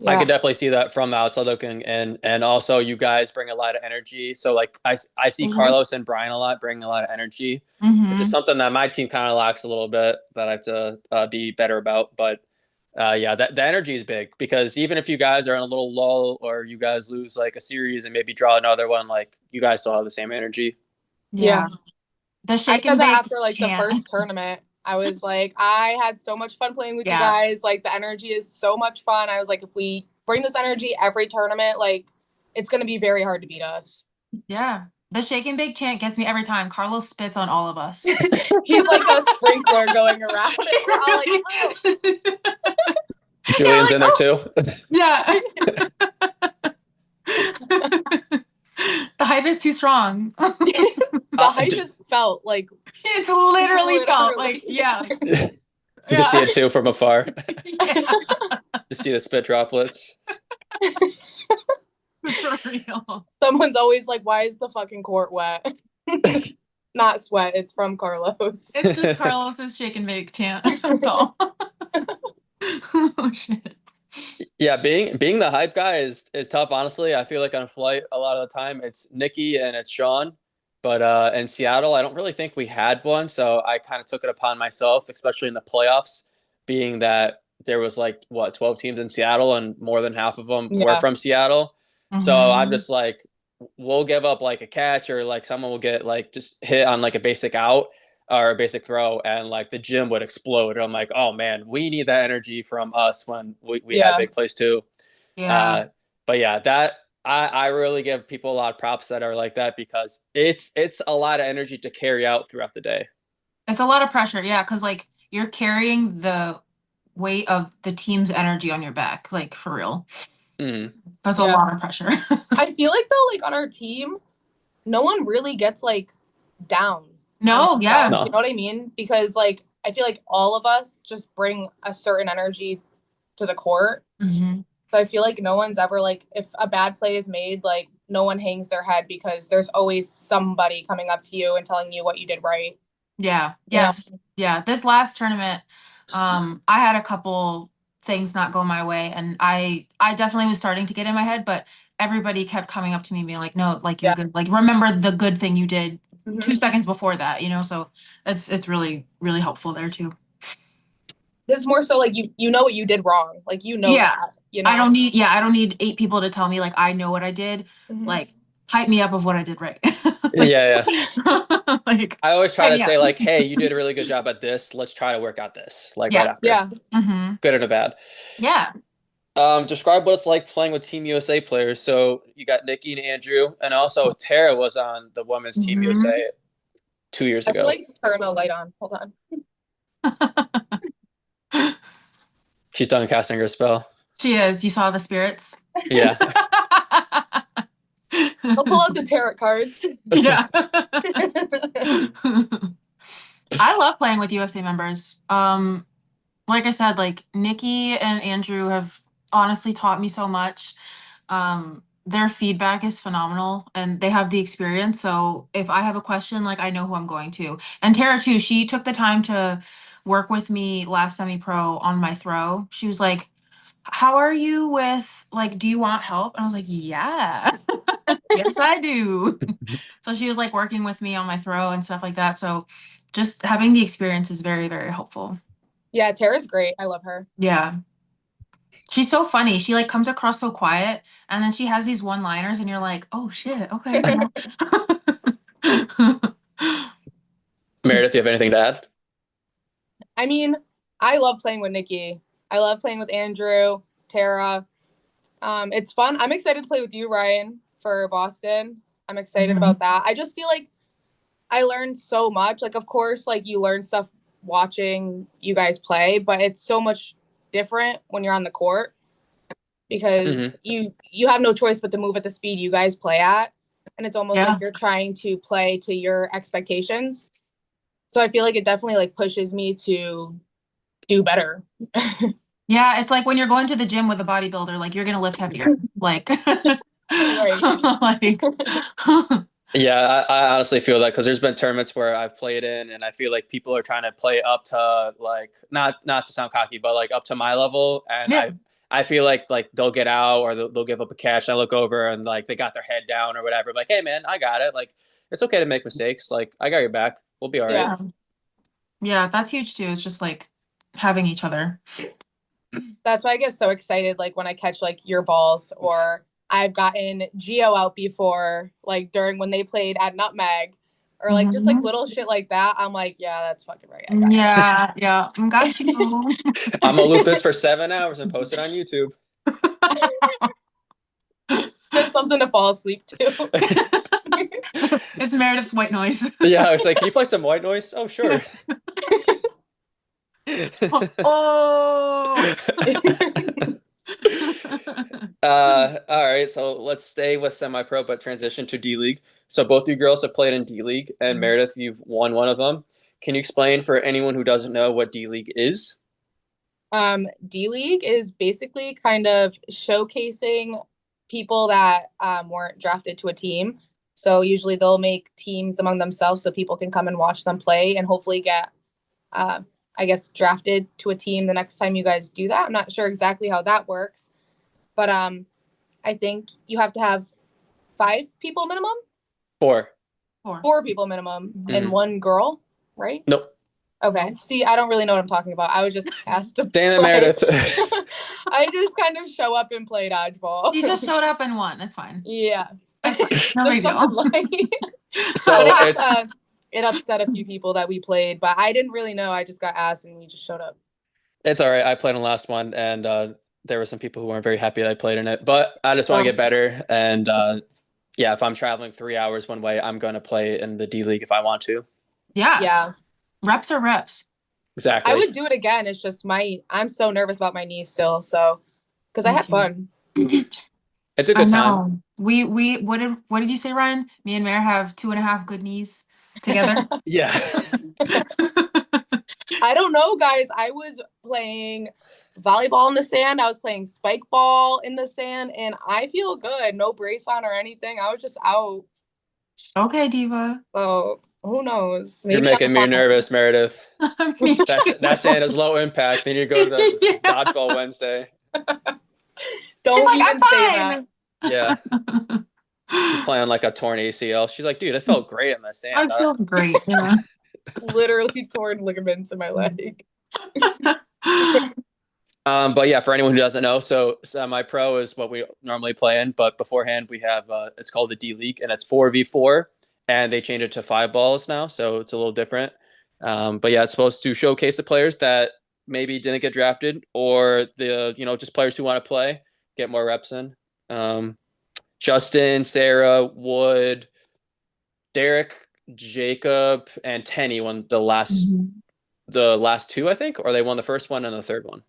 I Yeah. could definitely see that from the outside looking in, and also you guys bring a lot of energy. So like I see Mhm. Carlos and Brian a lot bringing a lot of energy, which is Mhm. something that my team kind of lacks a little bit that I have to be better about. But Yeah, that the energy is big because even if you guys are in a little lull or you guys lose like a series and maybe draw another one, like you guys still have the same energy. Yeah. Yeah. The I shake said and that bake after like the chant. first tournament. I was like, I had so much fun playing with you Yeah. guys. Like the energy is so much fun. I was like, if we bring this energy every tournament, like it's gonna be very hard to beat us. Yeah. The shake and bake chant gets me every time. Carlos spits on all of us. He's like a sprinkler going around, and we're all like, oh. Yeah, we're Julian's like, in there oh, too. yeah. The hype is too strong. The hype just felt like It's literally felt like, literally. yeah. You can see Yeah. it too from afar. Yeah. Just see the spit droplets. For real. Someone's always like, why is the fucking court wet? Not sweat, it's from Carlos. It's just Carlos's shake and bake chant. That's all. Oh shit. Yeah, being the hype guy is tough, honestly. I feel like on flight a lot of the time it's Nikki and it's Sean. But in Seattle, I don't really think we had one, so I kind of took it upon myself, especially in the playoffs, being that there was like what 12 teams in Seattle and more than half of them were Yeah. from Seattle. So I'm Mhm. just like we'll give up like a catch or like someone will get like just hit on like a basic out or a basic throw and like the gym would explode. And I'm like, oh man, we need that energy from us when we have Yeah. big plays too. Yeah. Uh, but yeah, that I really give people a lot of props that are like that because it's a lot of energy to carry out throughout the day. It's a lot of pressure, yeah, because like you're carrying the weight of the team's energy on your back, like for real. Mm. That's a Yeah. lot of pressure. I feel like though, like on our team, no one really gets like down on No, yeah. themselves. You know No. what I mean? Because like I feel like all of us just bring a certain energy to the court. Hmm. So I feel like no one's ever like if a bad play is made, like no one hangs their head because there's always somebody coming up to you and telling you what you did right. Yeah. You know? Yes. Yeah. This last tournament, I had a couple things not go my way, and I definitely was starting to get in my head, but everybody kept coming up to me and being like, no, like you're Yeah. good. Like remember the good thing you did Mhm. 2 seconds before that, so it's really, really helpful there too. This is more so like you know what you did wrong. Like you know Yeah. that, you I know? don't need, yeah, I don't need 8 people to tell me like I know what I did. Mhm. Like hype me up of what I did right. Like, Yeah, yeah. like I always try hype to me up. say like, hey, you did a really good job at this. Let's try to work out this like right Yeah. after. Yeah. Hmm. Good and a bad. Yeah. Describe what it's like playing with Team USA players. So you got Nikki and Andrew, and also Tara was on the women's Team Hmm. USA 2 years I feel ago. like turn a light on. Hold on. She's done casting her spell. She is. You saw the spirits? Yeah. I'll pull out the tarot cards. Yeah. I love playing with USA members. Like I said, like Nikki and Andrew have honestly taught me so much. Their feedback is phenomenal and they have the experience. So if I have a question, like I know who I'm going to. And Tara too, she took the time to work with me last semi-pro on my throw. She was like, how are you with like, do you want help? And I was like, yeah, yes, I do. So she was like working with me on my throw and stuff like that. So just having the experience is very, very helpful. Yeah, Tara's great. I love her. Yeah. She's so funny. She like comes across so quiet and then she has these one-liners and you're like, "Oh shit. Okay." She Meredith, do you have anything to add? I mean, I love playing with Nikki. I love playing with Andrew, Tara. It's fun. I'm excited to play with you, Ryan, for Boston. I'm excited Mhm. about that. I just feel like I learned so much. Like, of course, like you learn stuff watching you guys play, but it's so much different when you're on the court Mm-hmm. because you have no choice but to move at the speed you guys play at, and it's almost Yeah. like you're trying to play to your expectations. So I feel like it definitely like pushes me to do better. Yeah, it's like when you're going to the gym with a bodybuilder, like you're gonna lift heavier. Like Right. like Yeah, I honestly feel that because there's been tournaments where I've played in, and I feel like people are trying to play up to like not to sound cocky, but like up to my level, and yeah. I feel like they'll get out or they'll give up a catch. And I look over and like they got their head down or whatever. Like, hey man, I got it. Like it's okay to make mistakes. Like I got your back. We'll be all right. Yeah. Yeah. Yeah, that's huge too. It's just like having each other. That's why I get so excited, like when I catch like your balls, or I've gotten Geo out before, like during when they played at Nutmeg, or like just like Mhm. little shit like that. I'm like, yeah, that's fucking right. I got Yeah, yeah. Got you. I'm gonna loop this for 7 hours and post it on YouTube. just something to fall asleep to. It's Meredith's white noise. Yeah, I was like, can you play some white noise? Oh, sure. Oh. All right, so let's stay with semi-pro, but transition to D League. So both you girls have played in D League, and Meredith, you've won one of them. Can you explain for anyone who doesn't know what D League is? D League is basically kind of showcasing people that weren't drafted to a team. So usually they'll make teams among themselves so people can come and watch them play and hopefully get, uh, I guess, drafted to a team the next time you guys do that. I'm not sure exactly how that works, but I think you have to have 5 people minimum, Four. 4. 4 people minimum, and Mhm. one girl, right? Nope. Okay. See, I don't really know what I'm talking about. I was just asked to Damn it, play. Meredith. I just kind of show up and play dodgeball. She just showed up and won. It's fine. Yeah. That's fine. No Just big something deal. like So but it's it upset a few people that we played, but I didn't really know. I just got asked and we just showed up. it's all right. I played in the last one, and there were some people who weren't very happy that I played in it. But I just want to Um, get better, and yeah, if I'm traveling 3 hours one way, I'm going to play in the D League if I want to. Yeah. yeah. Reps are reps. I Exactly. would do it again. It's just I'm so nervous about my knees still, so because I Me had too. fun. It's a I good time. know. We what did you say, Ryan? Me and Mare have 2.5 good knees together. Yeah. I don't know, guys. I was playing volleyball in the sand. I was playing spike ball in the sand, and I feel good. No brace on or anything. I was just out. Okay, Diva. So who knows? You're Maybe making I'm me fine. nervous, Meredith. Me too. That Santa's low impact. They need to go to the Yeah. dodgeball Wednesday. She's Don't like, even say that. I'm Yeah. fine. She's playing like a torn ACL. She's like, dude, it felt great in the I sand. feel great. Yeah. Literally torn ligaments in my leg. But yeah, for anyone who doesn't know, so semi-pro is what we normally play in. But beforehand, we have it's called the D League, and it's 4v4, and they changed it to 5 balls now, so it's a little different. But yeah, it's supposed to showcase the players that maybe didn't get drafted, or the just players who want to play, get more reps in. Um, Justin, Sarah, Wood, Derek, Jacob, and Tenny won Mhm. the last two, I think, or they won the first one and the third one.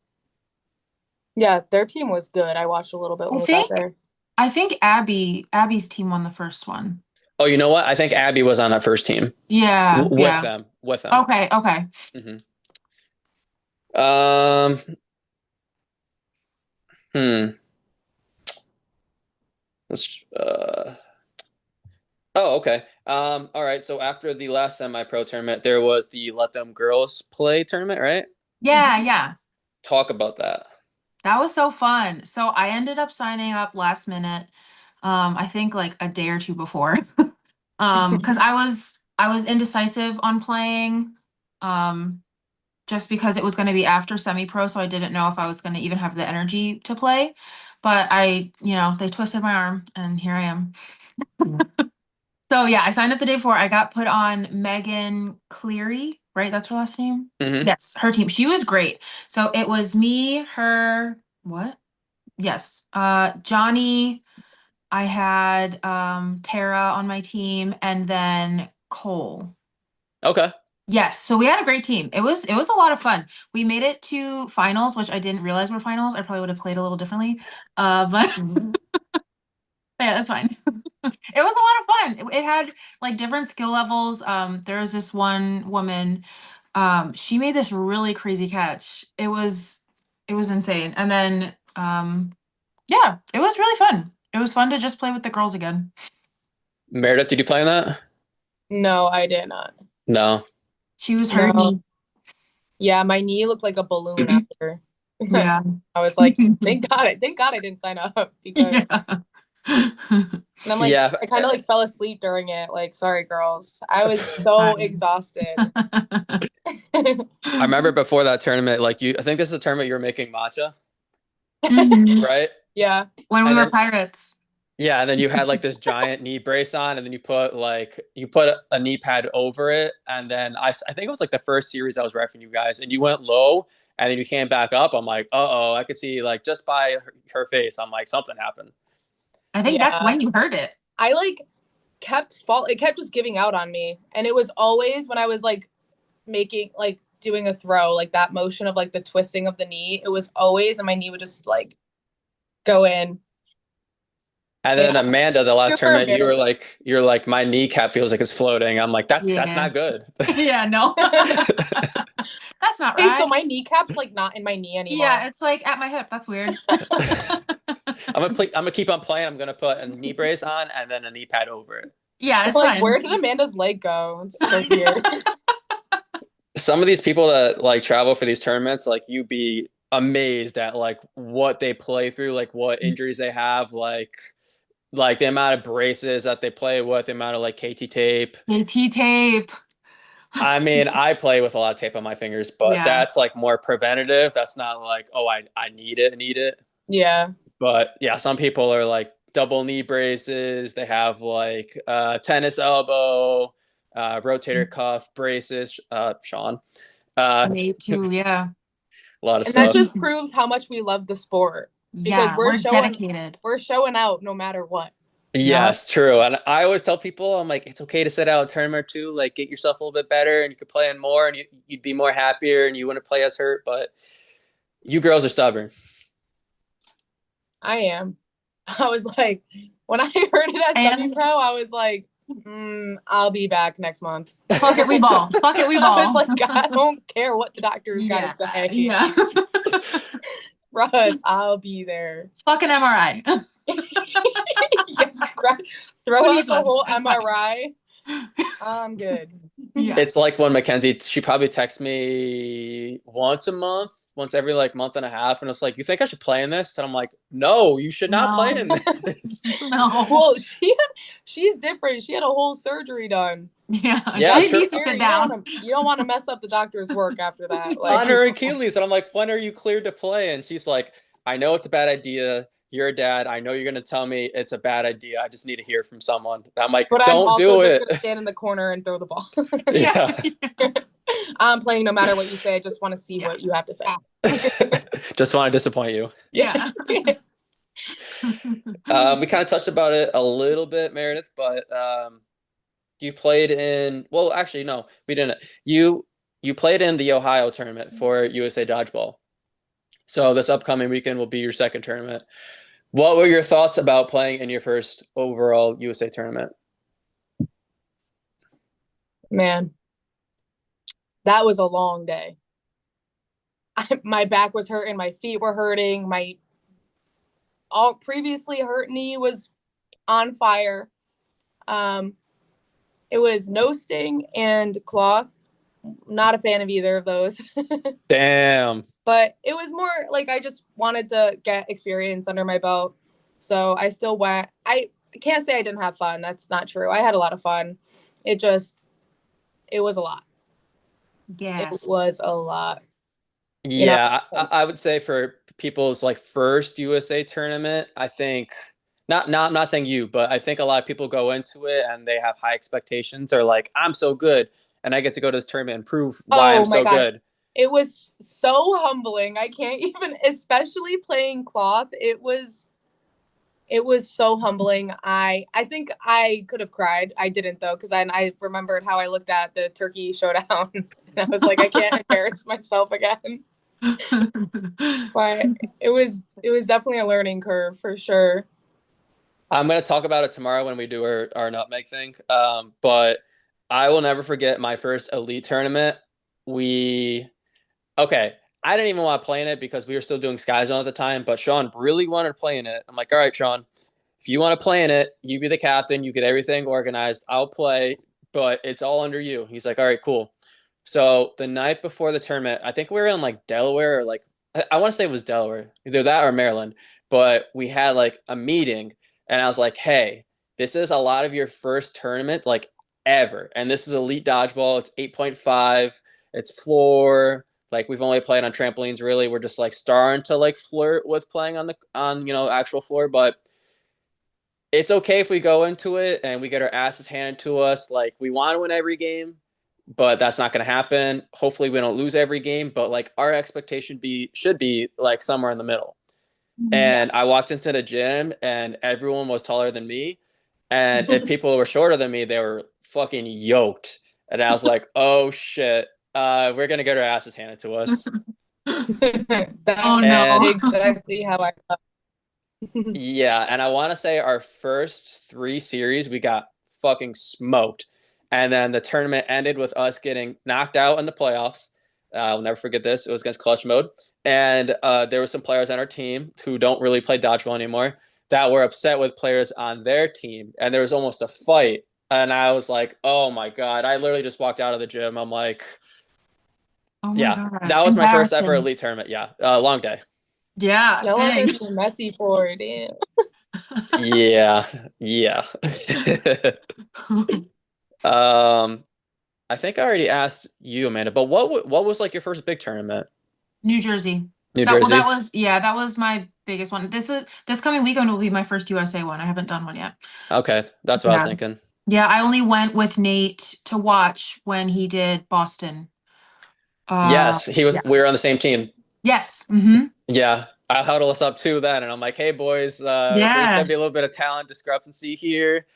Yeah, their team was good. I watched a little bit I when we got think there. I think Abby's team won the first one. Oh, you know what? I think Abby was on that first team Yeah, with yeah. them. With them. Okay, okay. hmm Um. Hmm. Let's. Oh, okay. All right. So after the last semi-pro tournament, there was the Let Them Girls Play tournament, right? Yeah, yeah. Talk about that. That was so fun. So I ended up signing up last minute. I think like a day or two before. Because I was indecisive on playing. Um, just because it was going to be after semi-pro, so I didn't know if I was going to even have the energy to play. But they twisted my arm, and here I am. So yeah, I signed up the day before. I got put on Megan Cleary, right? That's her last name. hmm Yes, her team. She was great. So it was me, her, what? Yes, Johnny. I had Tara on my team, and then Cole. Okay. Yes, so we had a great team. It was a lot of fun. We made it to finals, which I didn't realize were finals. I probably would have played a little differently. But yeah, that's fine. It was a lot of fun. It had like different skill levels. There was this one woman, she made this really crazy catch. It was insane. And then yeah, it was really fun. It was fun to just play with the girls again. Meredith, did you play in that? No, I did not. No. She was her No. knee. Yeah, my knee looked like a balloon after. Yeah. I was like, thank God I didn't sign up because Yeah. And I'm like, Yeah, I kind of like fell asleep during it. Like, sorry, girls. I was It's so fine. exhausted. I remember before that tournament, like I think this is a tournament you were making matcha, Mhm. right? Yeah. When we And were then pirates. yeah, and then you had like this giant knee brace on, and then you put a knee pad over it, and then I think it was like the first series I was refereeing you guys, and you went low, and then you came back up. I'm like, uh-oh, I could see like just by her face, I'm like something happened. I think that's Yeah. when you heard it. I like it kept just giving out on me. And it was always when I was like making like doing a throw, like that motion of like the twisting of the knee. It was always, and my knee would just like go in. And then Yeah. Amanda, the last Super tournament, embarrassing. you're like my kneecap feels like it's floating. I'm like that's Yeah. not good. Yeah, no. That's not Hey, so right. my kneecap's like not in my knee Yeah, anymore. it's like at my hip. That's weird. I'm gonna keep on playing. I'm gonna put a knee brace on and then a knee pad over it. Yeah, it's Like, fine. where did Amanda's leg go? It's so weird. Some of these people that like travel for these tournaments, like you'd be amazed at like what they play through, like what injuries they have, like the amount of braces that they play with, the amount of like KT tape. KT tape. I mean, I play with a lot of tape on my fingers, but Yeah. that's like more preventative. That's not like, oh, I need it. Yeah. But yeah, some people are like double knee braces. They have like tennis elbow, rotator cuff braces. Sean, a Me too, yeah. lot of And that stuff. just proves how much we love the sport because Yeah, we're dedicated. we're showing out no matter what. Yep. Yes, true. And I always tell people, I'm like, it's okay to sit out a tournament or two, like get yourself a little bit better, and you could play in more, and you'd be more happier, and you wouldn't play as hurt. But you girls are stubborn. I am. I was like, when I heard it as semi And pro, I was like, I'll be back next month. fuck it, we ball. Fuck it, we I was ball. like, I don't care what the doctor's got to Yeah, say. yeah. Russ, I'll be there. It's fucking MRI. Yes, throw Who out needs the one? whole It's fine. MRI. I'm good. Yeah. It's like when Mackenzie, she probably texts me once a month, once every like month and a half, and it's like, you think I should play in this? And I'm like, no, you should not play No. in this. No. Well, she's different. She had a whole surgery done. Yeah, Yeah, she true. needs to sit down. You don't want to mess up the doctor's work after that. On Like, her Achilles, and I'm like, when are you cleared to play? And she's like, I know it's a bad idea. You're a dad. I know you're gonna tell me it's a bad idea. I just need to hear from someone. I'm like, but I'm don't also do just it. gonna stand in the corner and throw the ball. Yeah. Yeah. I'm playing no matter what you say. I just want to see Yeah. what you have to say. Just want to disappoint you. Yeah. We kind of touched about it a little bit, Meredith, but you played in, well, actually, no, we didn't. You played in the Ohio tournament for USA Dodgeball. So this upcoming weekend will be your second tournament. What were your thoughts about playing in your first overall USA tournament? Man, that was a long day. My back was hurting, my feet were hurting, my all previously hurt knee was on fire. It was no sting and cloth. Not a fan of either of those. Damn. But it was more like I just wanted to get experience under my belt. So I still went. I can't say I didn't have fun. That's not true. I had a lot of fun. It was a lot. Yes. It was a lot. Yeah, I would say for people's like first USA tournament, I think I'm not saying you, but I think a lot of people go into it and they have high expectations or like I'm so good and I get to go to this tournament and prove why I'm Oh my so God. good. It was so humbling. I can't even, especially playing cloth. It was so humbling. I think I could have cried. I didn't though, because I remembered how I looked at the turkey showdown. And I was like, I can't embarrass myself again. But it was definitely a learning curve for sure. I'm gonna talk about it tomorrow when we do our nutmeg thing. But I will never forget my first elite tournament. We okay, I didn't even want to play in it because we were still doing Sky Zone at the time, but Sean really wanted to play in it. I'm like, all right, Sean, if you want to play in it, you be the captain, you get everything organized. I'll play, but it's all under you. He's like, all right, cool. So the night before the tournament, I think we were in like Delaware or like I want to say it was Delaware, either that or Maryland, but we had like a meeting and I was like, hey, this is a lot of your first tournament like ever, and this is elite dodgeball. It's 8.5. It's floor. Like we've only played on trampolines. Really, we're just like starting to like flirt with playing on the actual floor, but it's okay if we go into it and we get our asses handed to us. Like we want to win every game, but that's not going to happen. Hopefully, we don't lose every game, but like our expectation should be like somewhere in the middle. Yeah. And I walked into the gym and everyone was taller than me, and if people were shorter than me, they were fucking yoked. And I was like, oh shit, we're gonna get our asses handed to us. Oh That's And no. exactly how I felt. yeah, and I want to say our first three series we got fucking smoked, and then the tournament ended with us getting knocked out in the playoffs. I'll never forget this. It was against Clutch Mode, and there were some players on our team who don't really play dodgeball anymore that were upset with players on their team, and there was almost a fight. And I was like, "Oh my god!" I literally just walked out of the gym. I'm like, Oh my "Yeah, God. that was my first ever Embarrassing. elite tournament." Yeah, long day. Yeah, Y'all out there dang. being messy for it, damn. Yeah, yeah. Um, I think I already asked you, Amanda, but what was like your first big tournament? New Jersey. New That Jersey? was, yeah, that was my biggest one. This coming weekend will be my first USA one. I haven't done one yet. Okay, that's what I was Yeah. thinking. Yeah, I only went with Nate to watch when he did Boston. Yes, Yeah. we were on the same team. Yes. Mm-hmm. Yeah, I huddle us up too then, and I'm like, hey boys, there's gonna Yeah. be a little bit of talent discrepancy here.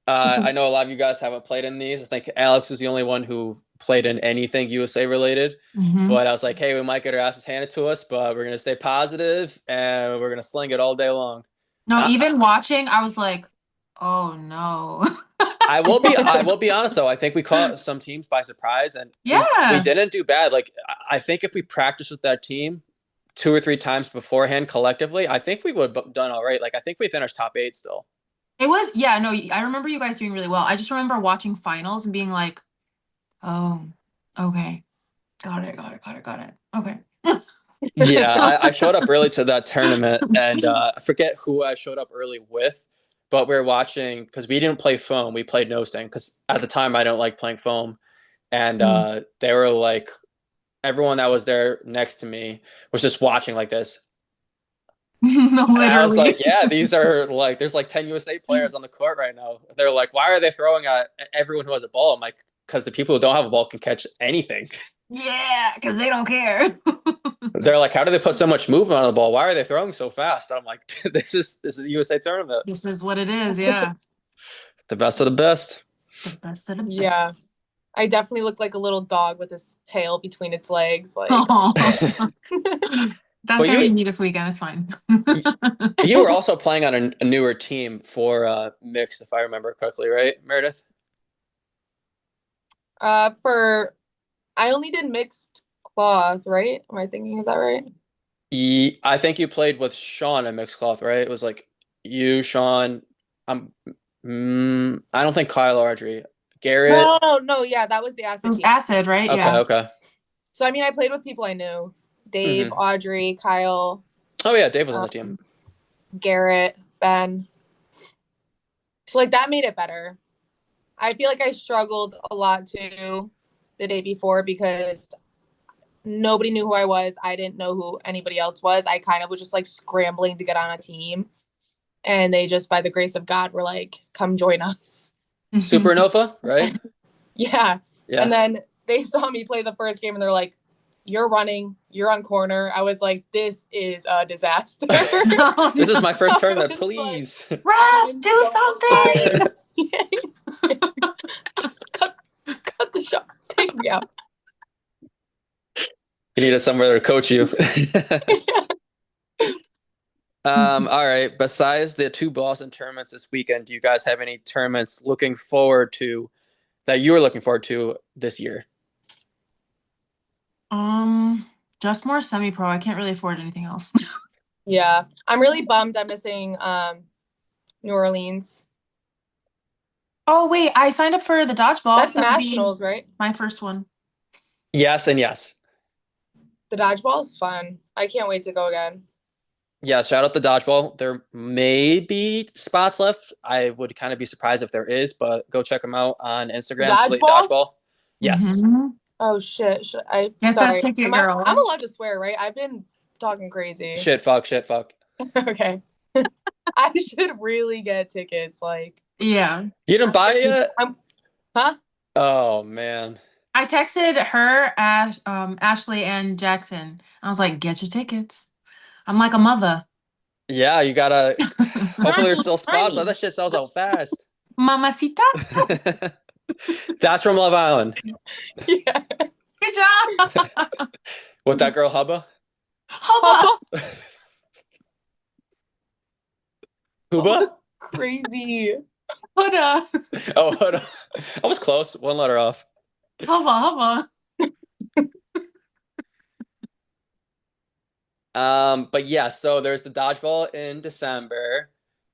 I know a lot of you guys haven't played in these. I think Alex was the only one who played in anything USA related. Mm-hmm. But I was like, hey, we might get our asses handed to us, but we're gonna stay positive and we're gonna sling it all day long. No, Uh, even watching, I was like, oh no. I will be honest though. I think we caught some teams by surprise, and we Yeah. didn't do bad. Like I think if we practiced with that team two or three times beforehand collectively, I think we would have done all right. Like I think we finished top eight still. It was, yeah, no, I remember you guys doing really well. I just remember watching finals and being like, oh, okay. Got it, got it, got it, got it. Okay. Yeah, I showed up early to that tournament, and I forget who I showed up early with, but we were watching because we didn't play foam. We played no sting because at the time I don't like playing foam, and Mm. they were like everyone that was there next to me was just watching like this. And I was Literally. like, yeah, these are like, there's like 10 USA players on the court right now. They're like, why are they throwing at everyone who has a ball? I'm like, because the people who don't have a ball can catch anything. Yeah, because they don't care. They're like, how do they put so much movement on the ball? Why are they throwing so fast? I'm like, this is a USA tournament. This is what it is, yeah. The best of the best. The best of the Yeah. best. I definitely look like a little dog with his tail between its legs. Like, Oh, that's But gonna be you me this weekend. It's fine. you were also playing on a newer team for mixed, if I remember correctly, right, Meredith? for I only did mixed cloth, right? Am I thinking, is that right? I think you played with Sean in mixed cloth, right? It was like you, Sean. I'm. I don't think Kyle or Audrey. Garrett. No, yeah, that was the It acid was team. acid, right? Okay, Yeah. okay. So I mean, I played with people I knew: Dave, Hmm. Audrey, Kyle, Oh yeah, Dave was on the team. Garrett, Ben. So like that made it better. I feel like I struggled a lot too the day before because nobody knew who I was. I didn't know who anybody else was. I kind of was just like scrambling to get on a team. And they just, by the grace of God, were like, come join us. Supernova, right? Yeah. And Yeah. then they saw me play the first game and they're like, you're running, you're on corner. I was like, this is a disaster. Oh, This is my first I tournament, was like, please. Ref, I'm do so something. scared. cut the shot. Take me out. You needed somewhere to coach you. All right. Besides the two Boston tournaments this weekend, do you guys have any tournaments looking forward to that you're looking forward to this year? Just more semi-pro. I can't really afford anything else. Yeah. I'm really bummed I'm missing New Orleans. Oh wait, I signed up for the dodgeball. That's That would be nationals, right? my first one. Yes and yes. The dodgeball is fun. I can't wait to go again. Yeah, shout out the dodgeball. There may be spots left. I would kind of be surprised if there is, but go check them out on Instagram. Delete Dodgeball? dodgeball. Yes. Mhm. Oh shit. Get that Sorry. ticket, I'm girl. allowed to swear, right? I've been talking crazy. Shit, fuck, shit, fuck. Okay. I should really get tickets. Like, Yeah. You didn't buy it yet? huh? Oh man. I texted her, Ashley, and Jackson. I was like, get your tickets. I'm like a mother. Yeah, you gotta. Hopefully, there's Tiny, still spots. Oh, tiny. that shit sells out fast. Mamacita. That's from Love Island. Yeah. Good job. With that girl Hubba. Hubba. Huba? Crazy. Huda. Oh, hold on. I was close. One letter off. Hubba. But yeah, so there's the dodgeball in December.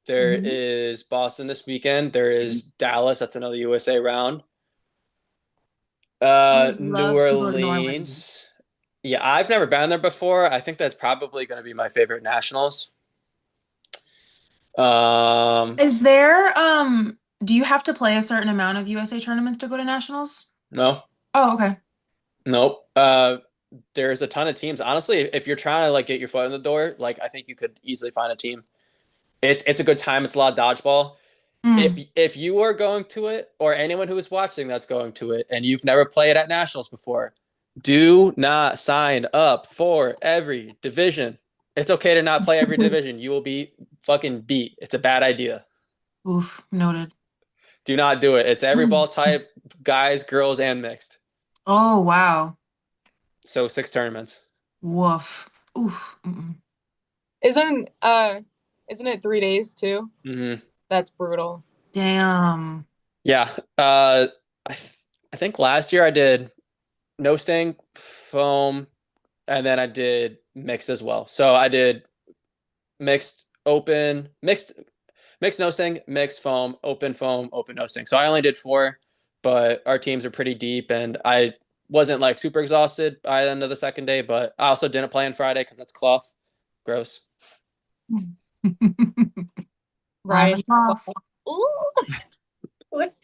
There Mhm. is Boston this weekend. There is Dallas. That's another USA round. I would New love to go to New Orleans. Orleans. Yeah, I've never been there before. I think that's probably going to be my favorite nationals. Is there, do you have to play a certain amount of USA tournaments to go to nationals? No, Oh, okay. nope. There's a ton of teams. Honestly, if you're trying to like get your foot in the door, like I think you could easily find a team. It's a good time. It's a lot of dodgeball. Mm. If you are going to it, or anyone who is watching that's going to it, and you've never played at nationals before, do not sign up for every division. It's okay to not play every division. You will be fucking beat. It's a bad idea. Oof, noted. Do not do it. It's every ball type, guys, girls, and mixed. Oh, wow. So 6 tournaments. Woof. Oof. Mm-mm. Isn't it 3 days too? Mm-hmm. That's brutal. Damn. Yeah. I think last year I did no sting, foam, and then I did mixed as well. So I did mixed, open, mixed no sting, mixed foam, open no sting. So I only did 4, but our teams are pretty deep, and I wasn't like super exhausted by the end of the second day. But I also didn't play on Friday because that's cloth. Gross. Ryan. Off. Ooh. What?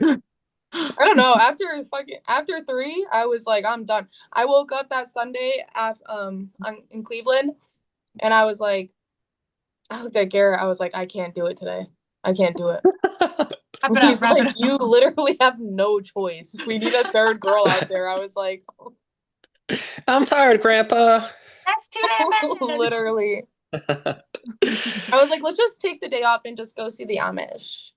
I don't know. After 3, I was like, I'm done. I woke up that Sunday in Cleveland, and I was like, I looked at Garrett. I was like, I can't do it today. I can't do it. Wrap it up, He's wrap it like, up. you literally have no choice. We need a third girl out there. I was like, I'm tired, Grandpa. That's too damn bad. literally. I was like, let's just take the day off and just go see the Amish.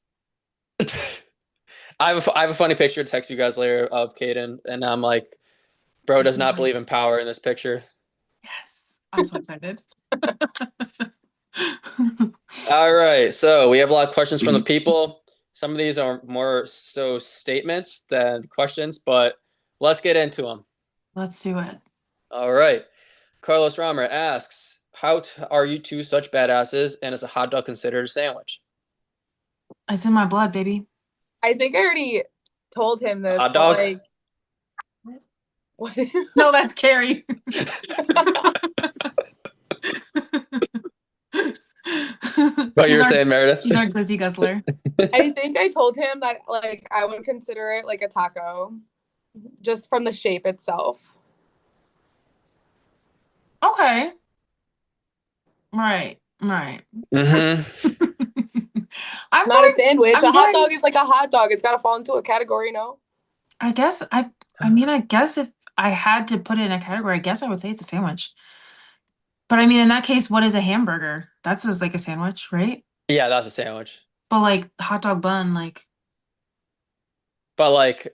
I have a funny picture to text you guys later of Caden, and I'm like, bro does not believe in power in this picture. Yes. I'm so excited. All right, so we have a lot of questions from the people. Some of these are more so statements than questions, but let's get into them. Let's do it. All right. Carlos Romer asks, how are you two such badasses, and is a hot dog considered a sandwich? It's in my blood, baby. I think I already told him this, Hot but dog? like, what? No, that's Carrie. What you were saying, Meredith? She's our glizzy guzzler. I think I told him that like I would consider it like a taco, just from the shape itself. Okay. Right. Mm-hmm. I'm Not a going, sandwich. I'm A hot going, dog is like a hot dog. It's got to fall into a category, no? I guess I mean, I guess if I had to put it in a category, I guess I would say it's a sandwich. But I mean, in that case, what is a hamburger? That's just like a sandwich, right? Yeah, that's a sandwich. But like hot dog bun, like But like,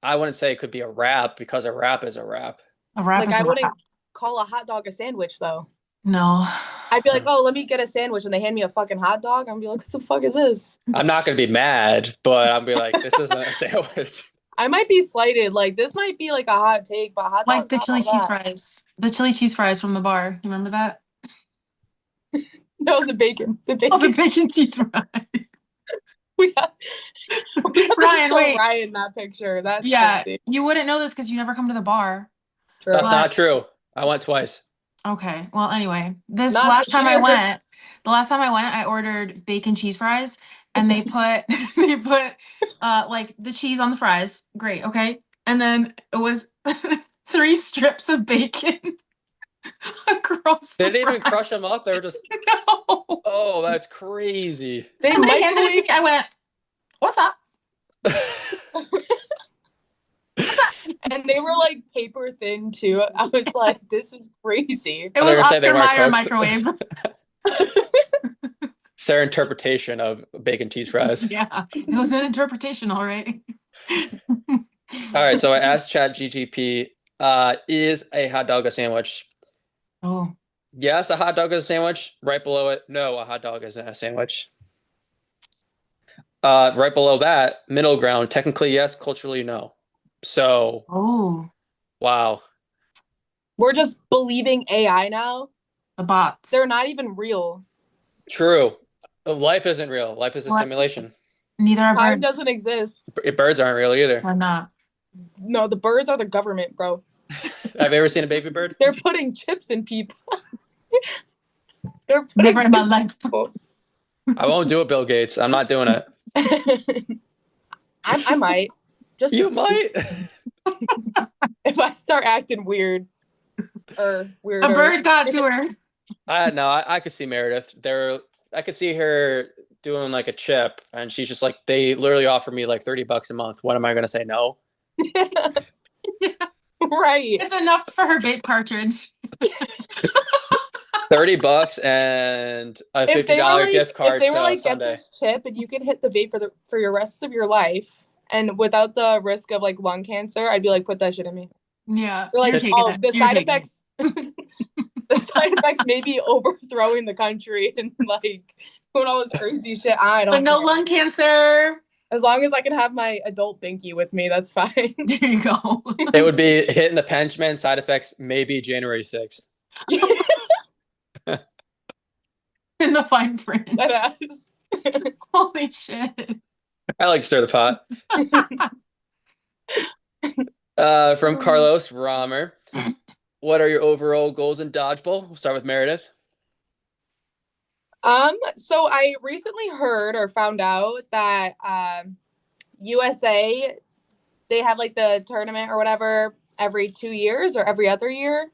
I wouldn't say it could be a wrap because a wrap is a wrap. a wrap Like is I a wouldn't wrap. call a hot dog a sandwich though. No. I'd be like, oh, let me get a sandwich, and they hand me a fucking hot dog. I'm be like, what the fuck is this? I'm not gonna be mad, but I'll be like, this isn't a sandwich. I might be slighted. Like this might be like a hot take, but hot Like dog's the not chili all cheese that. fries. The chili cheese fries from the bar. You remember that? No, the bacon. The bacon. Oh, the bacon cheese fries. we have, we have Ryan, to show wait. Ryan that picture. That's Yeah, crazy. you wouldn't know this because you never come to the bar. True. That's But not true. I went twice. Okay. Well, anyway, this Not last this time I year. went, I ordered bacon cheese fries and they put they put like the cheese on the fries. Great, okay? And then it was 3 strips of bacon across They the didn't even fries. crush them up. They were just, No. oh, that's crazy. They Somebody handed it to microwave me. I went, "What's that?" and they were like paper thin too. I was like, this is crazy. It I was was gonna say they Oscar weren't Mayer cooked. microwave. It's their interpretation of bacon cheese fries. Yeah, it was an interpretation, all right. All right, so I asked ChatGPT, is a hot dog a sandwich? Oh, Yes, a hot dog is a sandwich. Right below it, no, a hot dog isn't a sandwich. Right below that, middle ground, technically yes, culturally no. So, oh, wow. We're just believing AI now. the bots. They're not even real. True. Life isn't real. Life is a What? simulation. Neither are Time birds. doesn't exist. Birds aren't real either. Why not? No, the birds are the government, bro. Have you ever seen a baby bird? They're putting chips in people. They're putting Never in my chips life. in people. I won't do it, Bill Gates. I'm not doing it. I might. Just You might. if I start acting weird or A weirder. bird got to her. I could see Meredith. I could see her doing like a chip, and she's just like, they literally offer me like $30 a month. What am I gonna say no? Right. It's enough for her vape cartridge. $30 and a $50 gift If card they were to like, get Sunday. this chip and you can hit the vape for your rest of your life and without the risk of like lung cancer, I'd be like, put that shit in me. Yeah. You're like, You're taking oh, it. the You're side taking it. effects the side effects may be overthrowing the country and like doing all this crazy shit. I don't But no care. lung cancer. As long as I can have my adult binky with me, that's fine. There you go. It would be hitting the Penchman, side effects maybe January 6th. In the fine print. That ass. Holy shit. I like to stir the pot. From Carlos Romer. What are your overall goals in dodgeball? We'll start with Meredith. So I recently heard or found out that USA, they have like the tournament or whatever every 2 years or every other year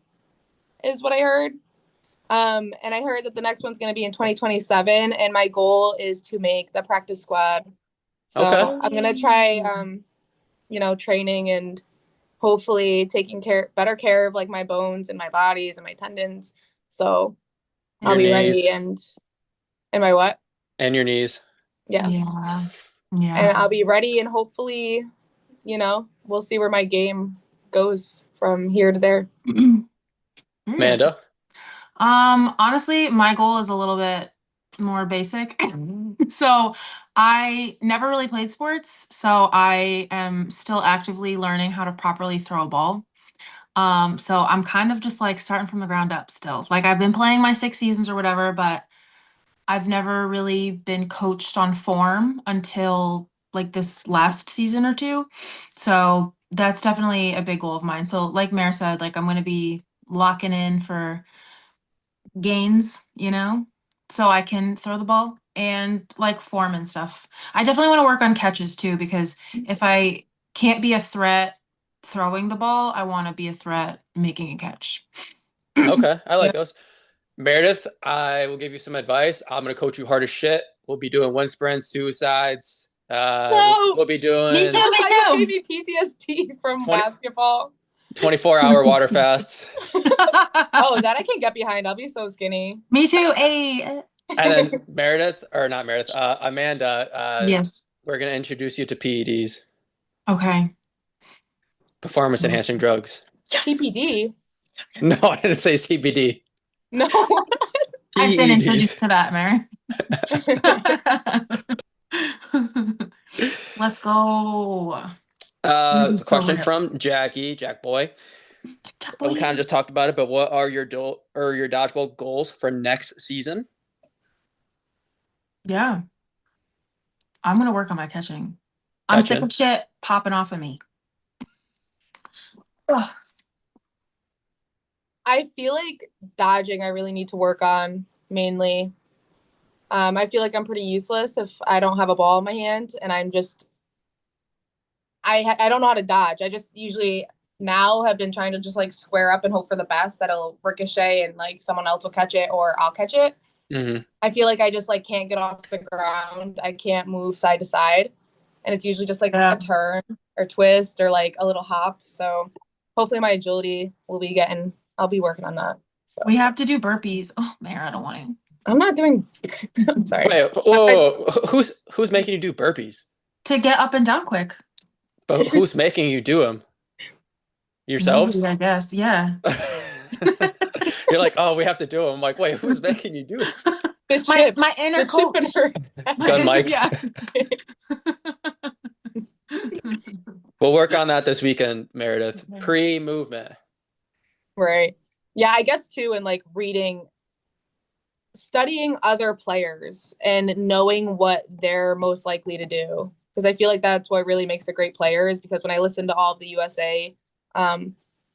is what I heard. And I heard that the next one's going to be in 2027 and my goal is to make the practice squad. So Okay. I'm going to try training and hopefully taking better care of like my bones and my bodies and my tendons. So I'll be ready and my what? And your knees. Yes. Yeah. Yeah. And I'll be ready and hopefully, we'll see where my game goes from here to there. Amanda. Honestly, my goal is a little bit more basic. So I never really played sports, so I am still actively learning how to properly throw a ball. So I'm kind of just like starting from the ground up still. Like I've been playing my 6 seasons or whatever, but I've never really been coached on form until like this last season or two. So that's definitely a big goal of mine. So like Mare said, like I'm going to be locking in for gains, so I can throw the ball and like form and stuff. I definitely want to work on catches too, because if I can't be a threat throwing the ball, I want to be a threat making a catch. Okay, I like Yeah. those. Meredith, I will give you some advice. I'm gonna coach you hard as shit. We'll be doing wind sprints, suicides. No! We'll be doing Me too. I gave me PTSD from 20 basketball. 24-hour water fasts. Oh, that I can get behind. I'll be so skinny. Me too. Hey. And then Meredith, or not Meredith, Amanda, Yes. we're gonna introduce you to PEDs, Okay. performance enhancing drugs. Yes. TPD? No, I didn't say CBD. No. I've been PEDs. introduced to that, Mary. Let's go. Question from Jackie, Jack Boy. We kind of just talked about it, but what are your dodgeball goals for next season? Yeah. I'm gonna work on my catching. I'm sick of shit popping off of me. Ugh. I feel like dodging I really need to work on mainly. I feel like I'm pretty useless if I don't have a ball in my hand and I'm just I don't know how to dodge. I just usually now have been trying to just like square up and hope for the best that it'll ricochet and like someone else will catch it or I'll catch it. Hmm. I feel like I just like can't get off the ground. I can't move side to side. And it's usually just like Yeah. a turn or twist or like a little hop. So hopefully my agility will be getting I'll be working on that. So We have to do burpees. Oh, man, I don't want to. I'm not doing I'm sorry. Wait, whoa, who's making you do burpees? To get up and down quick. But who's making you do them? Maybe, Yourselves? I guess. Yeah. You're like, oh, we have to do them. I'm like, wait, who's making you do this? The My chip. my inner The chip in coach. her. Gun Mike. Yeah. We'll work on that this weekend, Meredith. Okay. Pre-movement. Right. Yeah, I guess too, and like studying other players and knowing what they're most likely to do. Because I feel like that's what really makes a great player is because when I listen to all of the USA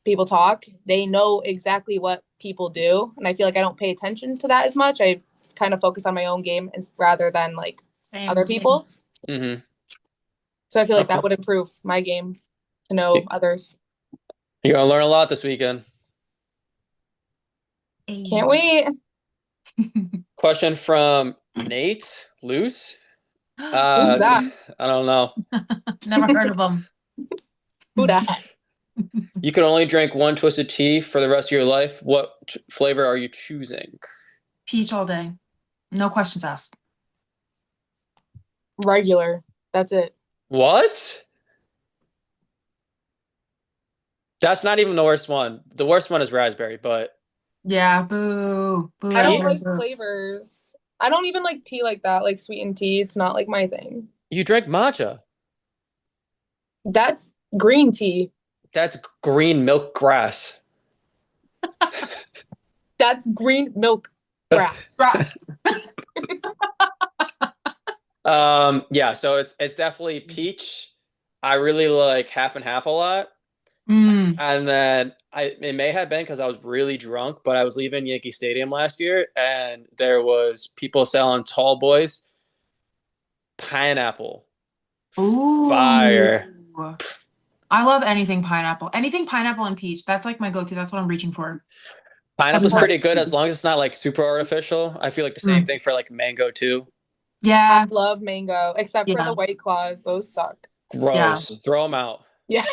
people talk, they know exactly what people do. And I feel like I don't pay attention to that as much. I kind of focus on my own game rather than like other Same. people's. Mm-hmm. So I feel like Okay. that would improve my game to know others. You're gonna learn a lot this weekend. Can't wait. Question from Nate Luce. Who's that? I don't know. Never heard of them. Who that? You can only drink one twisted tea for the rest of your life. What flavor are you choosing? Peach all day. No questions asked. Regular. That's it. What? That's not even the worst one. The worst one is raspberry, but Yeah, boo. Boo. I don't Tea? like boo. flavors. I don't even like tea like that, like sweetened tea. It's not like my thing. you drink matcha. That's green tea. That's green milk grass. That's green milk grass. Grass. Yeah, so it's definitely peach. I really like half and half a lot. Mm. And then it may have been because I was really drunk, but I was leaving Yankee Stadium last year and there was people selling tall boys pineapple. Ooh. Fire. I love anything pineapple. Anything pineapple and peach. That's like my go-to. That's what I'm reaching for. Pineapple's pretty good as long as it's not like super artificial. I feel like the same thing for like mango too. Yeah. I love mango, except for Yeah. the White Claws. Those suck. Gross. Throw them out. Yeah.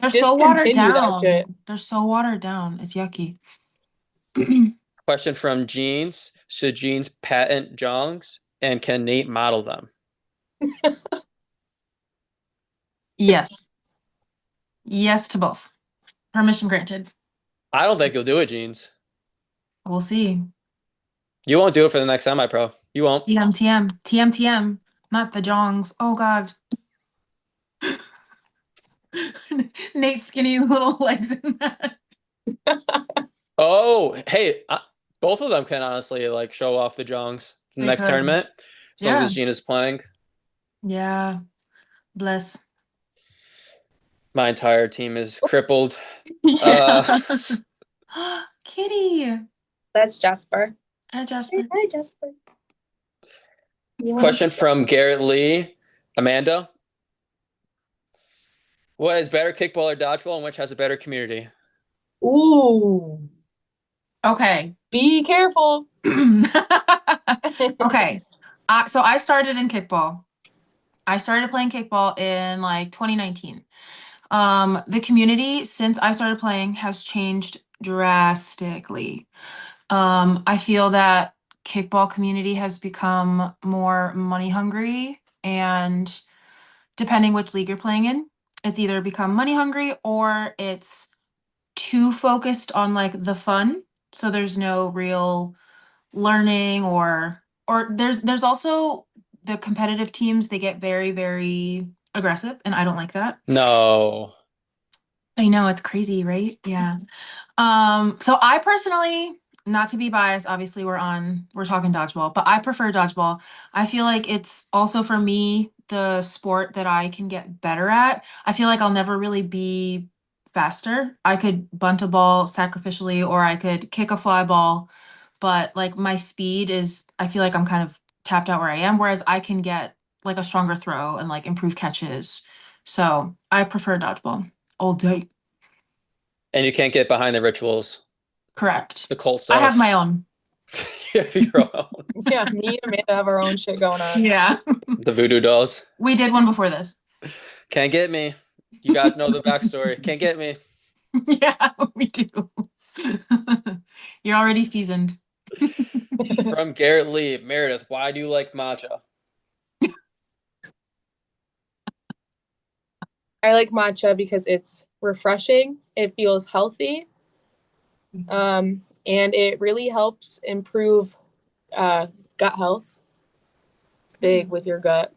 They're so watered Discontinue that down. shit. They're so watered down. It's yucky. Question from Jeans. Should Jeans patent jongs and can Nate model them? Yes. Yes to both. Permission granted. I don't think you'll do it, Jeans. We'll see. You won't do it for the next semi-pro. You won't. TM. Not the jongs. Oh God. Nate's skinny little legs in that. Oh, hey, both of them can honestly like show off the jongs in the They next could. tournament as long as Yeah. Gina's playing. Yeah. Bless. My entire team is crippled. Yeah. Kitty. That's Jasper. Hi, Jasper. Hi, Jasper. Question from Garrett Lee. Amanda. What is better, kickball or dodgeball, and which has a better community? Ooh. Okay. Be careful. Okay. So I started in kickball. I started playing kickball in like 2019. The community since I started playing has changed drastically. I feel that kickball community has become more money hungry, and depending which league you're playing in, it's either become money hungry or it's too focused on like the fun. So there's no real learning or there's also the competitive teams, they get very, very aggressive, and I don't like that. No. I know, it's crazy, right? Yeah. So I personally, not to be biased, obviously we're talking dodgeball, but I prefer dodgeball. I feel like it's also for me the sport that I can get better at. I feel like I'll never really be faster. I could bunt a ball sacrificially, or I could kick a fly ball, but like my speed is, I feel like I'm kind of tapped out where I am, whereas I can get like a stronger throw and like improve catches. So I prefer dodgeball all day. And you can't get behind the rituals, Correct. the cult I have my stuff. own. You have your own. Yeah, me and Amanda have our own shit going on. Yeah. The voodoo dolls. We did one before this. Can't get me. You guys know the backstory. Can't get me. Yeah, we do. You're already seasoned. From Garrett Lee, Meredith, why do you like matcha? I like matcha because it's refreshing, it feels healthy, and it really helps improve gut health. It's big with your gut.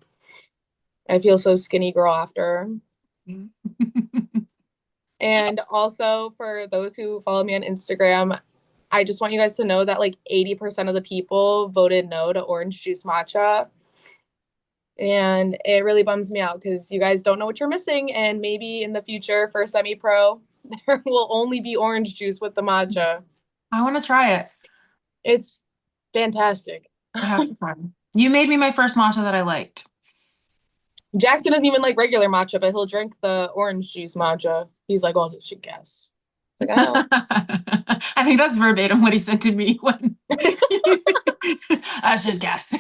I feel so skinny girl after. And also for those who follow me on Instagram, I just want you guys to know that like 80% of the people voted no to orange juice matcha. And it really bums me out because you guys don't know what you're missing. And maybe in the future for semi-pro, there will only be orange juice with the matcha. I want to try it. It's fantastic. I have to try it. You made me my first matcha that I liked. Jackson doesn't even like regular matcha, but he'll drink the orange juice matcha. He's like, oh, you should guess. It's like, I know. I think that's verbatim what he said to me when I just guess.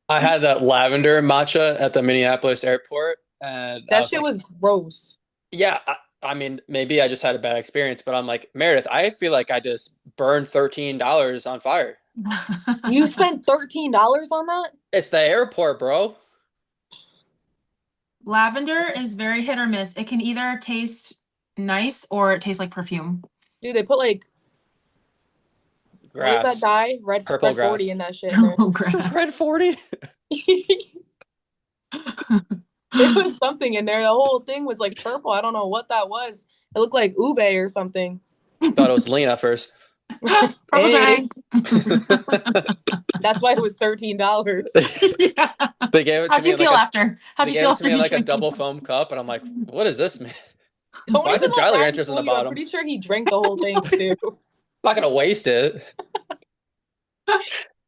I had that lavender matcha at the Minneapolis airport, and I That was shit like, was gross. yeah, I mean, maybe I just had a bad experience, but I'm like, Meredith, I feel like I just burned $13 on fire. You spent $13 on that? It's the airport, bro. Lavender is very hit or miss. It can either taste nice or it tastes like perfume. Dude, they put like, what is that Grass. dye? Red Purple 40 grass. in that shit in there. Oh, grass. Red 40? There was something in there. The whole thing was like purple. I don't know what that was. It looked like ube or something. Thought it was Lena first. Purple Hey, Jay. that's why it was $13. Yeah. They gave it to How'd me you in like feel a after? How'd they you gave feel it to after me in you like a drank double it? foam cup, and I'm like, what is this, man? Don't Why is even it let Jolly Ryan Ranchers in the fool you. I'm bottom? pretty sure he drank the whole thing too. I'm not gonna waste it. I'm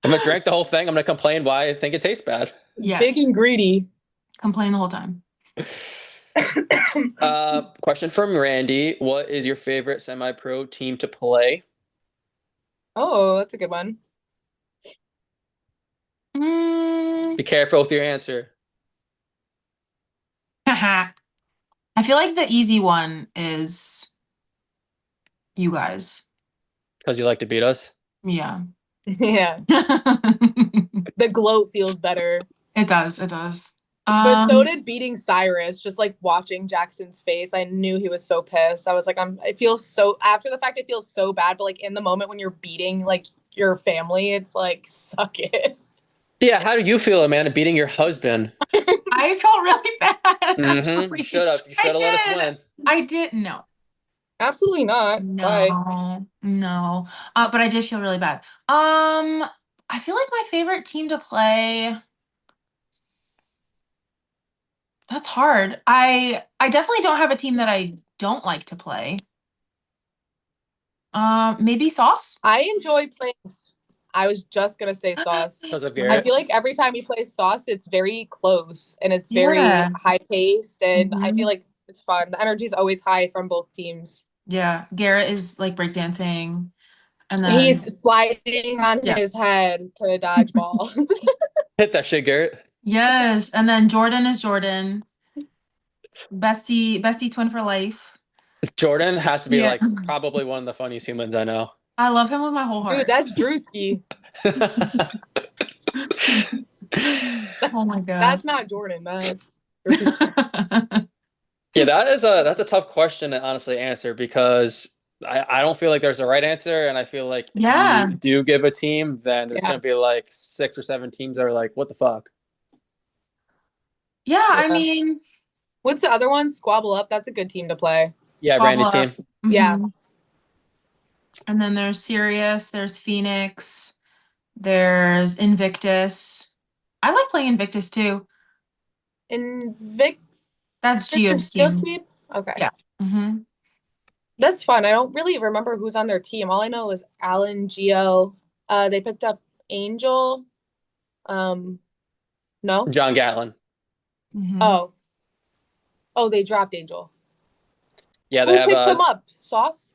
gonna drink the whole thing. I'm gonna complain why I think it tastes bad. Yes. Big and greedy. Complain the whole time. Question from Randy. What is your favorite semi-pro team to play? Oh, that's a good one. Be careful with your answer. I feel like the easy one is you guys. Because you like to beat us? Yeah. Yeah. It The gloat feels better. does. It does. But so did beating Cyrus. Just like watching Jackson's face, I knew he was so pissed. I was like, I feel so, after the fact, I feel so bad. But like in the moment when you're beating like your family, it's like, suck it. Yeah, how do you feel, Amanda, beating your husband? I felt really bad. Mm-hmm. You should have. You should have let us win. I did. No. Absolutely not. Why? No. But I did feel really bad. I feel like my favorite team to play. That's hard. I definitely don't have a team that I don't like to play. Maybe Sauce. I enjoy playing. I was just gonna say Sauce. Because of I Garrett. feel like every time you play Sauce, it's very close and it's very Yeah. high paced, and I Mhm. feel like it's fun. The energy is always high from both teams. Yeah, Garrett is like breakdancing, and then He's sliding on Yeah. his head to dodgeball. Hit that shit, Garrett. yes, and then Jordan is Jordan, bestie twin for life. Jordan has to be Yeah. like probably one of the funniest humans I know. I love him with my whole Dude, heart. that's Drewski. Oh my god. That's not Jordan. That's Drewski. Yeah, that's a tough question to honestly answer because I don't feel like there's a right answer, and I feel like if Yeah. you do give a team, then there's Yeah. gonna be like 6 or 7 teams that are like, what the fuck? Yeah, I Yeah. mean, What's the other one? Squabble Up. That's a good team to play. Yeah, Squabble Randy's Up. team. Yeah. Mhm. And then there's Sirius, there's Phoenix, there's Invictus. I like playing Invictus too. And Vic That's Victor Geo's team. Steel Sweep. Okay. Yeah. Mm-hmm. That's fun. I don't really remember who's on their team. All I know is Alan, Gio. They picked up Angel. Um, no? John Gatlin. Mm-hmm. Oh. Oh, they dropped Angel. Yeah, they Who have picked him up? Sauce?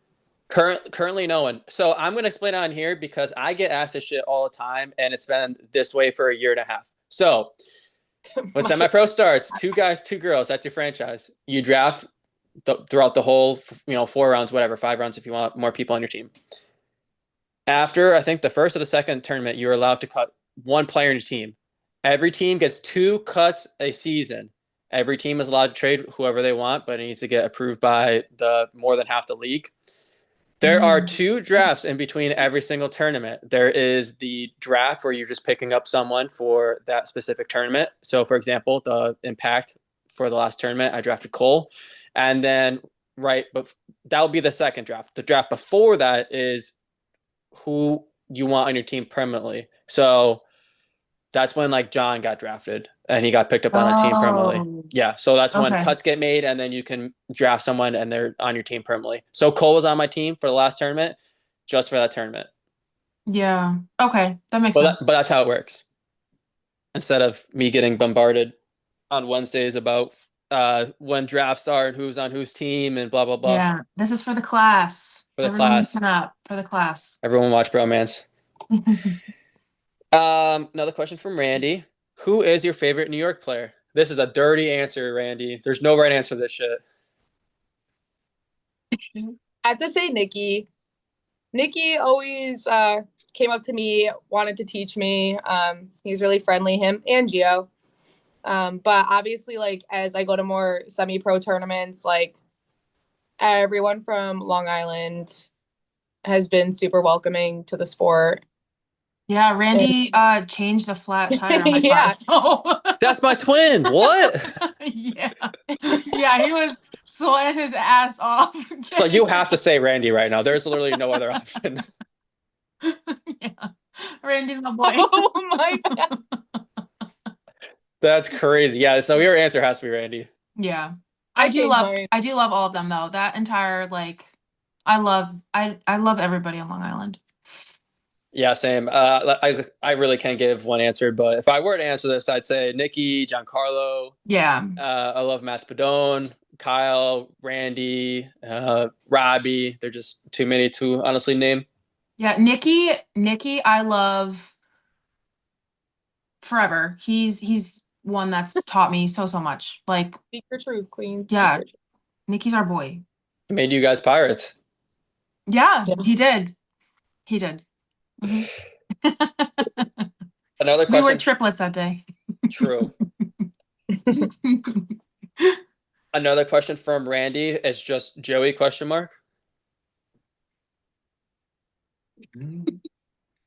currently no one. So I'm going to explain on here because I get asked this shit all the time, and it's been this way for a year and a half. So when semi-pro starts, 2 guys, 2 girls, that's your franchise. You draft throughout the whole, 4 rounds, whatever, 5 rounds if you want more people on your team. After, I think, the first or the second tournament, you're allowed to cut one player in your team. Every team gets 2 cuts a season. Every team is allowed to trade whoever they want, but it needs to get approved by the more than half the league. There are 2 drafts in between every single tournament. There is the draft where you're just picking up someone for that specific tournament. So, for example, the Impact for the last tournament, I drafted Cole. And then, but that will be the second draft. The draft before that is who you want on your team permanently. So that's when like John got drafted and he got picked up on a team permanently. Oh, Yeah, so that's when okay. cuts get made and then you can draft someone and they're on your team permanently. So Cole was on my team for the last tournament, just for that tournament. Yeah. Okay. That makes But sense. but that's how it works. Instead of me getting bombarded on Wednesdays about when drafts are and who's on whose team and blah blah blah Yeah. This is for the class. for the Everyone class. listen up for the class. Everyone watch Bromance. Another question from Randy. Who is your favorite New York player? This is a dirty answer, Randy. There's no right answer to this shit. I have to say Nikki. Nikki always came up to me, wanted to teach me. He's really friendly, him and Gio. But obviously, like as I go to more semi-pro tournaments, like everyone from Long Island has been super welcoming to the sport. Yeah, Randy changed a flat tire on my car, Yeah. so That's my twin. What? yeah. Yeah, he was sweating his ass off. So you have to say Randy right now. There's literally no other option. Yeah. Randy's my boy. Oh my bad. That's crazy. Yeah, so your answer has to be Randy. Yeah. I I do changed love mine. I do love all of them though. That entire like I love everybody on Long Island. Yeah, same. I really can't give one answer, but if I were to answer this, I'd say Nikki, Giancarlo. Yeah. I love Matt Spadone, Kyle, Randy, Robbie. They're just too many to honestly name. Yeah, Nikki, I love forever. He's one that's taught me so much. Like, Speak your truth, queen. yeah, Nikki's our boy. Made you guys pirates. Yeah, Yeah. he did. He did. Mhm. Another We were question. triplets that day. True. Another question from Randy is just Joey question mark.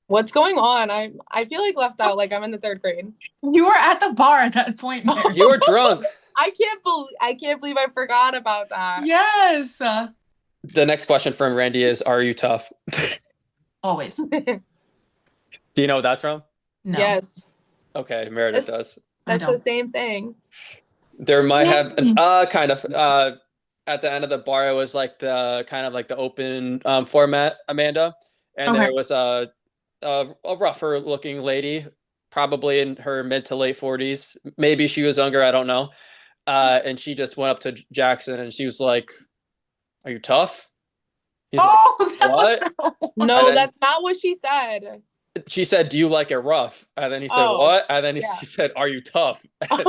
What's going on? I feel like left out, like I'm in the 3rd grade. You were at the bar at that point, Mary. You were drunk. I can't believe I forgot about that. Yes. The next question from Randy is, are you tough? Always. Do you know what that's from? No. Yes. Okay, Meredith does. That's the same thing. There might have been kind of at the end of the bar it was like the kind of like the open format, Amanda. And Okay. there was a rougher looking lady, probably in her mid to late 40s. Maybe she was younger, I don't know. And she just went up to Jackson and she was like, "Are you tough?" He's like, "What?" No, then- that's not what she said. She said, "Do you like it rough?" And then he said, Oh, "What?" And then yeah. she said, "Are you tough?" But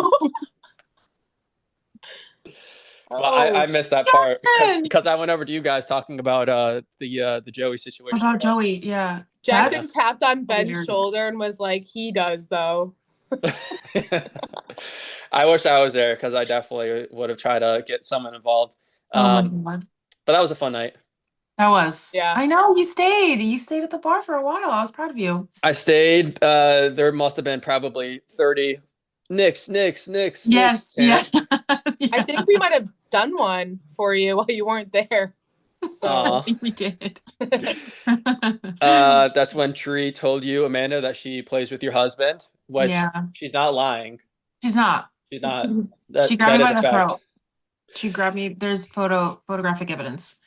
Oh. I missed that part Jackson! because I went over to you guys talking about the Joey situation. About Joey, yeah. Jackson That's tapped on Ben's weird. shoulder and was like, "He does though." I wish I was there because I definitely would have tried to get someone involved. Oh my God. But that was a fun night. That was. Yeah. I know, you stayed. You stayed at the bar for a while. I was proud of you. I stayed. There must have been probably 30 Knicks. Yes. Yeah. I think we might have done one for you while you weren't there. So I think we did. That's when Tree told you, Amanda, that she plays with your husband, which Yeah. she's not lying. She's not. She's not. She That grabbed me is by a the fact. throat. She grabbed me. There's photographic evidence.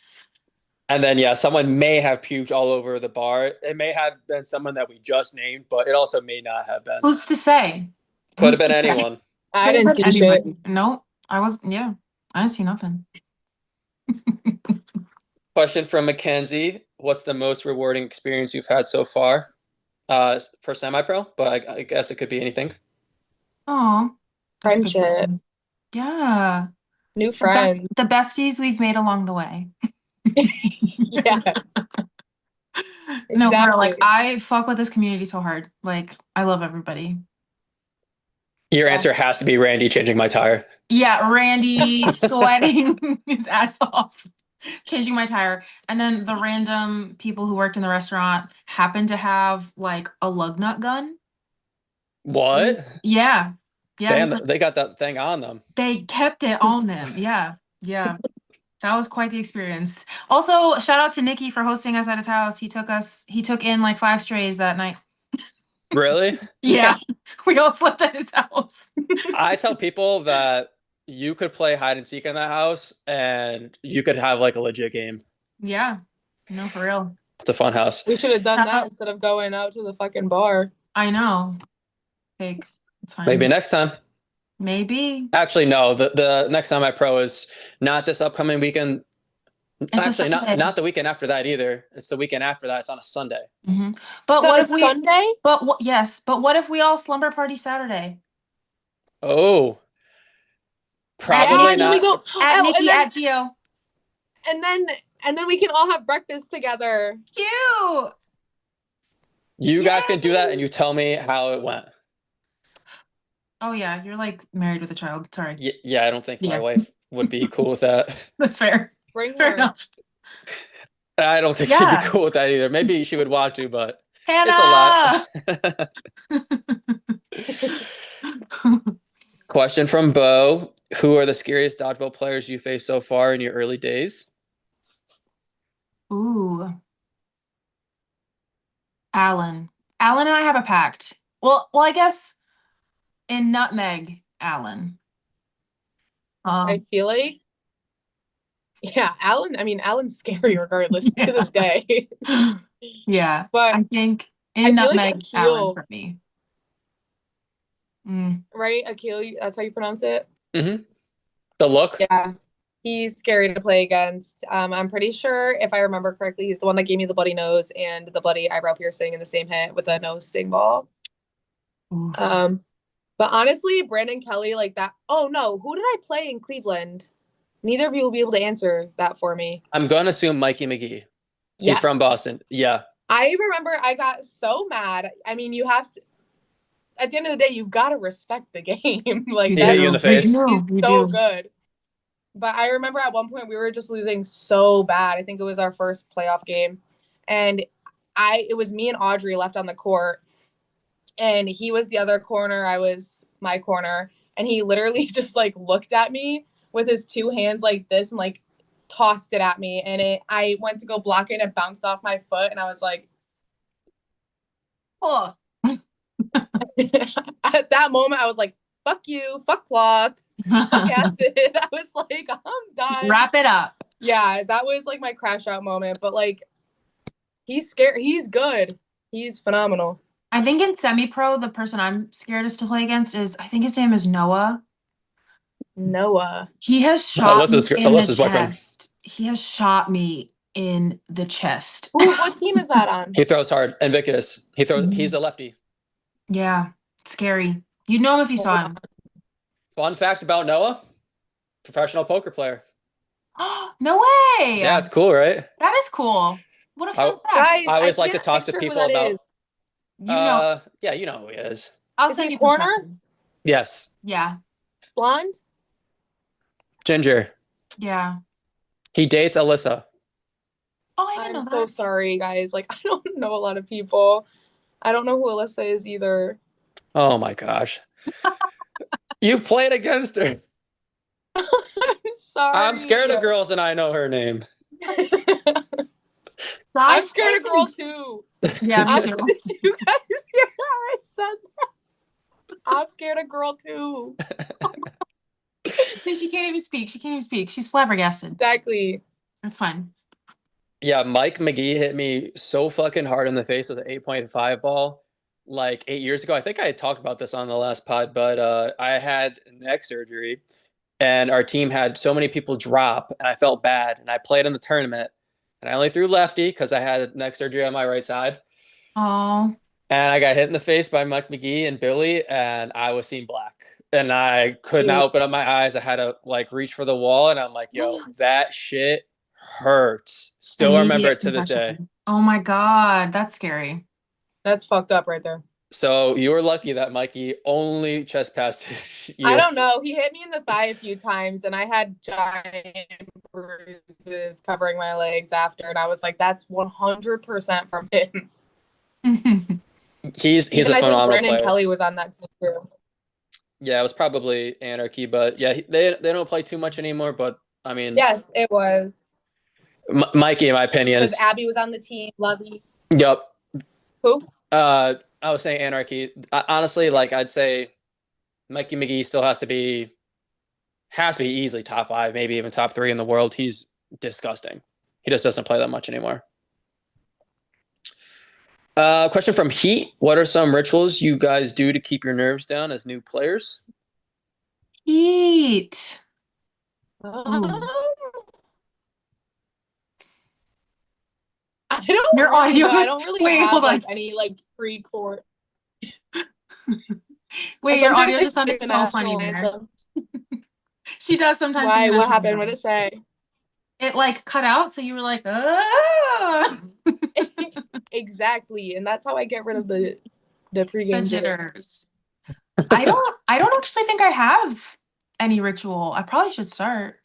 And then, yeah, someone may have puked all over the bar. It may have been someone that we just named, but it also may not have been. Who's to say? Could have Who's been to say? anyone. I Could have didn't been see shit. anybody. No, yeah, I didn't see nothing. Question from Mackenzie. What's the most rewarding experience you've had so far? For semi-pro, but I guess it could be anything. Oh, that's a good Friendship. question. Yeah. New friends. The besties we've made along the way. Yeah. No, for real, like Exactly. I fuck with this community so hard. Like I love everybody. Your answer has to be Randy changing my tire. Yeah, Randy sweating his ass off, changing my tire. And then the random people who worked in the restaurant happened to have like a lug nut gun. What? Yeah. Yeah. Damn, they got that thing on them. They kept it on them. Yeah. Yeah. That was quite the experience. Also, shout out to Nikki for hosting us at his house. He took in like 5 strays that night. Really? Yeah. We all slept at his house. I tell people that you could play hide and seek in that house and you could have like a legit game. Yeah. No, for real. It's a fun house. We should have done that instead of going out to the fucking bar. I know. Fake. It's fine. Maybe next time. Maybe. Actually, no. The next time I pro is not this upcoming weekend. It's a Actually, Sunday. not the weekend after that either. It's the weekend after that. It's on a Sunday. Mm-hmm. But So what it's if we Sunday? Yes, but what if we all slumber party Saturday? Oh, probably Yeah, and then not. we go At oh, Nikki, at Geo. and then we can all have breakfast together. Cute. You guys can do that, and you tell me how it went. Oh yeah, you're like married with a child. Sorry. Yeah, I don't think my wife would be cool with that. That's fair. Bring Fair her. enough. I don't think she'd be cool with that either. Maybe she would want to, but Hannah! it's a lot. Question from Bo. Who are the scariest dodgeball players you faced so far in your early days? Ooh. Alan. Alan and I have a pact. Well, I guess in Nutmeg, Alan. I feel like Alan's scary regardless to this day. Yeah. But I think in I feel Nutmeg, like Alan for me. Right? Akil, that's how you pronounce it? Mm-hmm. The look? Yeah. He's scary to play against. I'm pretty sure, if I remember correctly, he's the one that gave me the bloody nose and the bloody eyebrow piercing in the same hit with a nose sting ball. Oof. But honestly, Brandon Kelly, like that. Oh no, who did I play in Cleveland? Neither of you will be able to answer that for me. I'm going to assume Mikey McGee. Yes. He's from Boston. Yeah. I remember I got so mad. I mean, you have to, at the end of the day, you've got to respect the game. Like, He hit you in the face. He's so good. But I remember at one point we were just losing so bad. I think it was our first playoff game. And it was me and Audrey left on the court. And he was the other corner. I was my corner. And he literally just like looked at me with his 2 hands like this and like tossed it at me. And I went to go block it and it bounced off my foot. And I was like, oh. At that moment, I was like, fuck you, fuck cloth, fuck acid. I was like, I'm done. Wrap it up. Yeah, that was like my crash out moment. But like, he's scared. He's good. He's phenomenal. I think in semi-pro, the person I'm scaredest to play against I think his name is Noah. Noah. He has shot me in the boyfriend. chest. He has shot me in the chest. Ooh, what team is that on? He throws hard. Invictus. He's a lefty. Yeah, scary. You'd know him if you saw him. Fun fact about Noah, professional poker player. No way. Yeah, it's cool, right? That is cool. What a fun fact. Guys, I always like to talk to people about. Yeah, you know who he is. I'll send you corner. Yes. Yeah. Blonde. Ginger. Yeah. He dates Alyssa. Oh, I didn't know I'm that. so sorry, guys. Like, I don't know a lot of people. I don't know who Alyssa is either. Oh my gosh. You played against her. I'm sorry. I'm scared of girls and I know her name. I'm scared of girls too. Yeah, me too. Did you guys hear how I said that? I'm scared of girl too. She can't even speak. She can't even speak. She's flabbergasted. Exactly. That's fine. Yeah, Mike McGee hit me so fucking hard in the face with an 8.5 ball like 8 years ago. I think I had talked about this on the last pod, but I had neck surgery and our team had so many people drop and I felt bad. And I played in the tournament and I only threw lefty because I had neck surgery on my right side. Oh. And I got hit in the face by Mike McGee and Billy, and I was seeing black. And I could not Dude, open up my eyes. I had to like reach for the wall, and I'm like, yo, that shit hurt. Still remember Immediate it to this day. concussion. Oh my God, that's scary. that's fucked up right there. So you were lucky that Mikey only chest passed I you. don't know. He hit me in the thigh a few times, and I had giant bruises covering my legs after. And I was like, "That's 100% from him." He's Even a I think phenomenal Brandon player. Kelly was on that team too. Yeah, it was probably anarchy, but yeah, they don't play too much anymore. But I mean, Yes, it was Mikey, in my opinion, because is Abby was on the team. Lovey, yep. who? I was saying anarchy. Honestly, like I'd say Mikey McGee still has to be easily top five, maybe even top three in the world. He's disgusting. He just doesn't play that much anymore. Question from Heat. What are some rituals you guys do to keep your nerves down as new players? Eat. Ooh. I don't Your really audio. know. I don't really Wait, have hold on. like any like pre-court. I Wait, your sometimes audio like just sing sounded the so funny national there. anthem. She does sometimes sing Why? the What national happened? What did anthem. it say? It like cut out, so you were like, ah. Exactly, and that's how I get rid of the The pregame jitters. jitters. I don't actually think I have any ritual. I probably should start.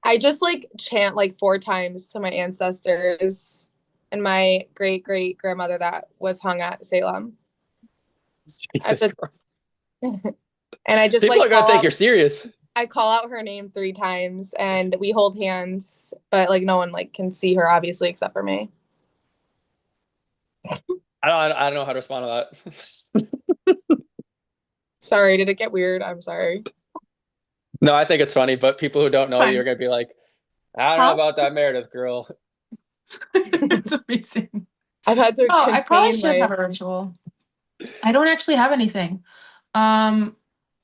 I just like chant like 4 times to my ancestors and my great great grandmother that was hung at Salem. At Jesus the Christ. and I just People like are gonna think you're serious. I call out her name 3 times and we hold hands, but like no one like can see her obviously except for me. I don't know how to respond to that. Sorry, did it get weird? I'm sorry. No, I think it's funny, but people who don't know you are Fine. gonna be like, I don't know Huh? about that Meredith girl. It's amazing. I've had to Oh, I probably contain should my have a ritual. I don't actually have anything. Um,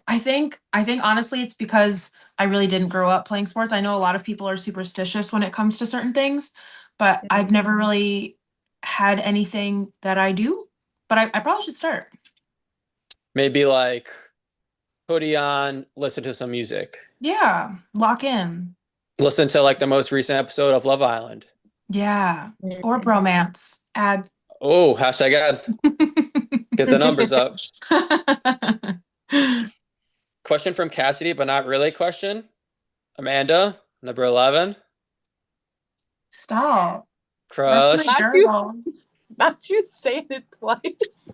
I think honestly it's because I really didn't grow up playing sports. I know a lot of people are superstitious when it comes to certain things, but I've never really had anything that I do. But I probably should start. Maybe like hoodie on, listen to some music. Yeah, lock in. Listen to like the most recent episode of Love Island. Yeah, or bromance. Add. Oh, hashtag ad. Get the numbers up. Question from Cassidy, but not really question. Amanda, number 11. Stop. That's my Crush. girl. not you saying it twice.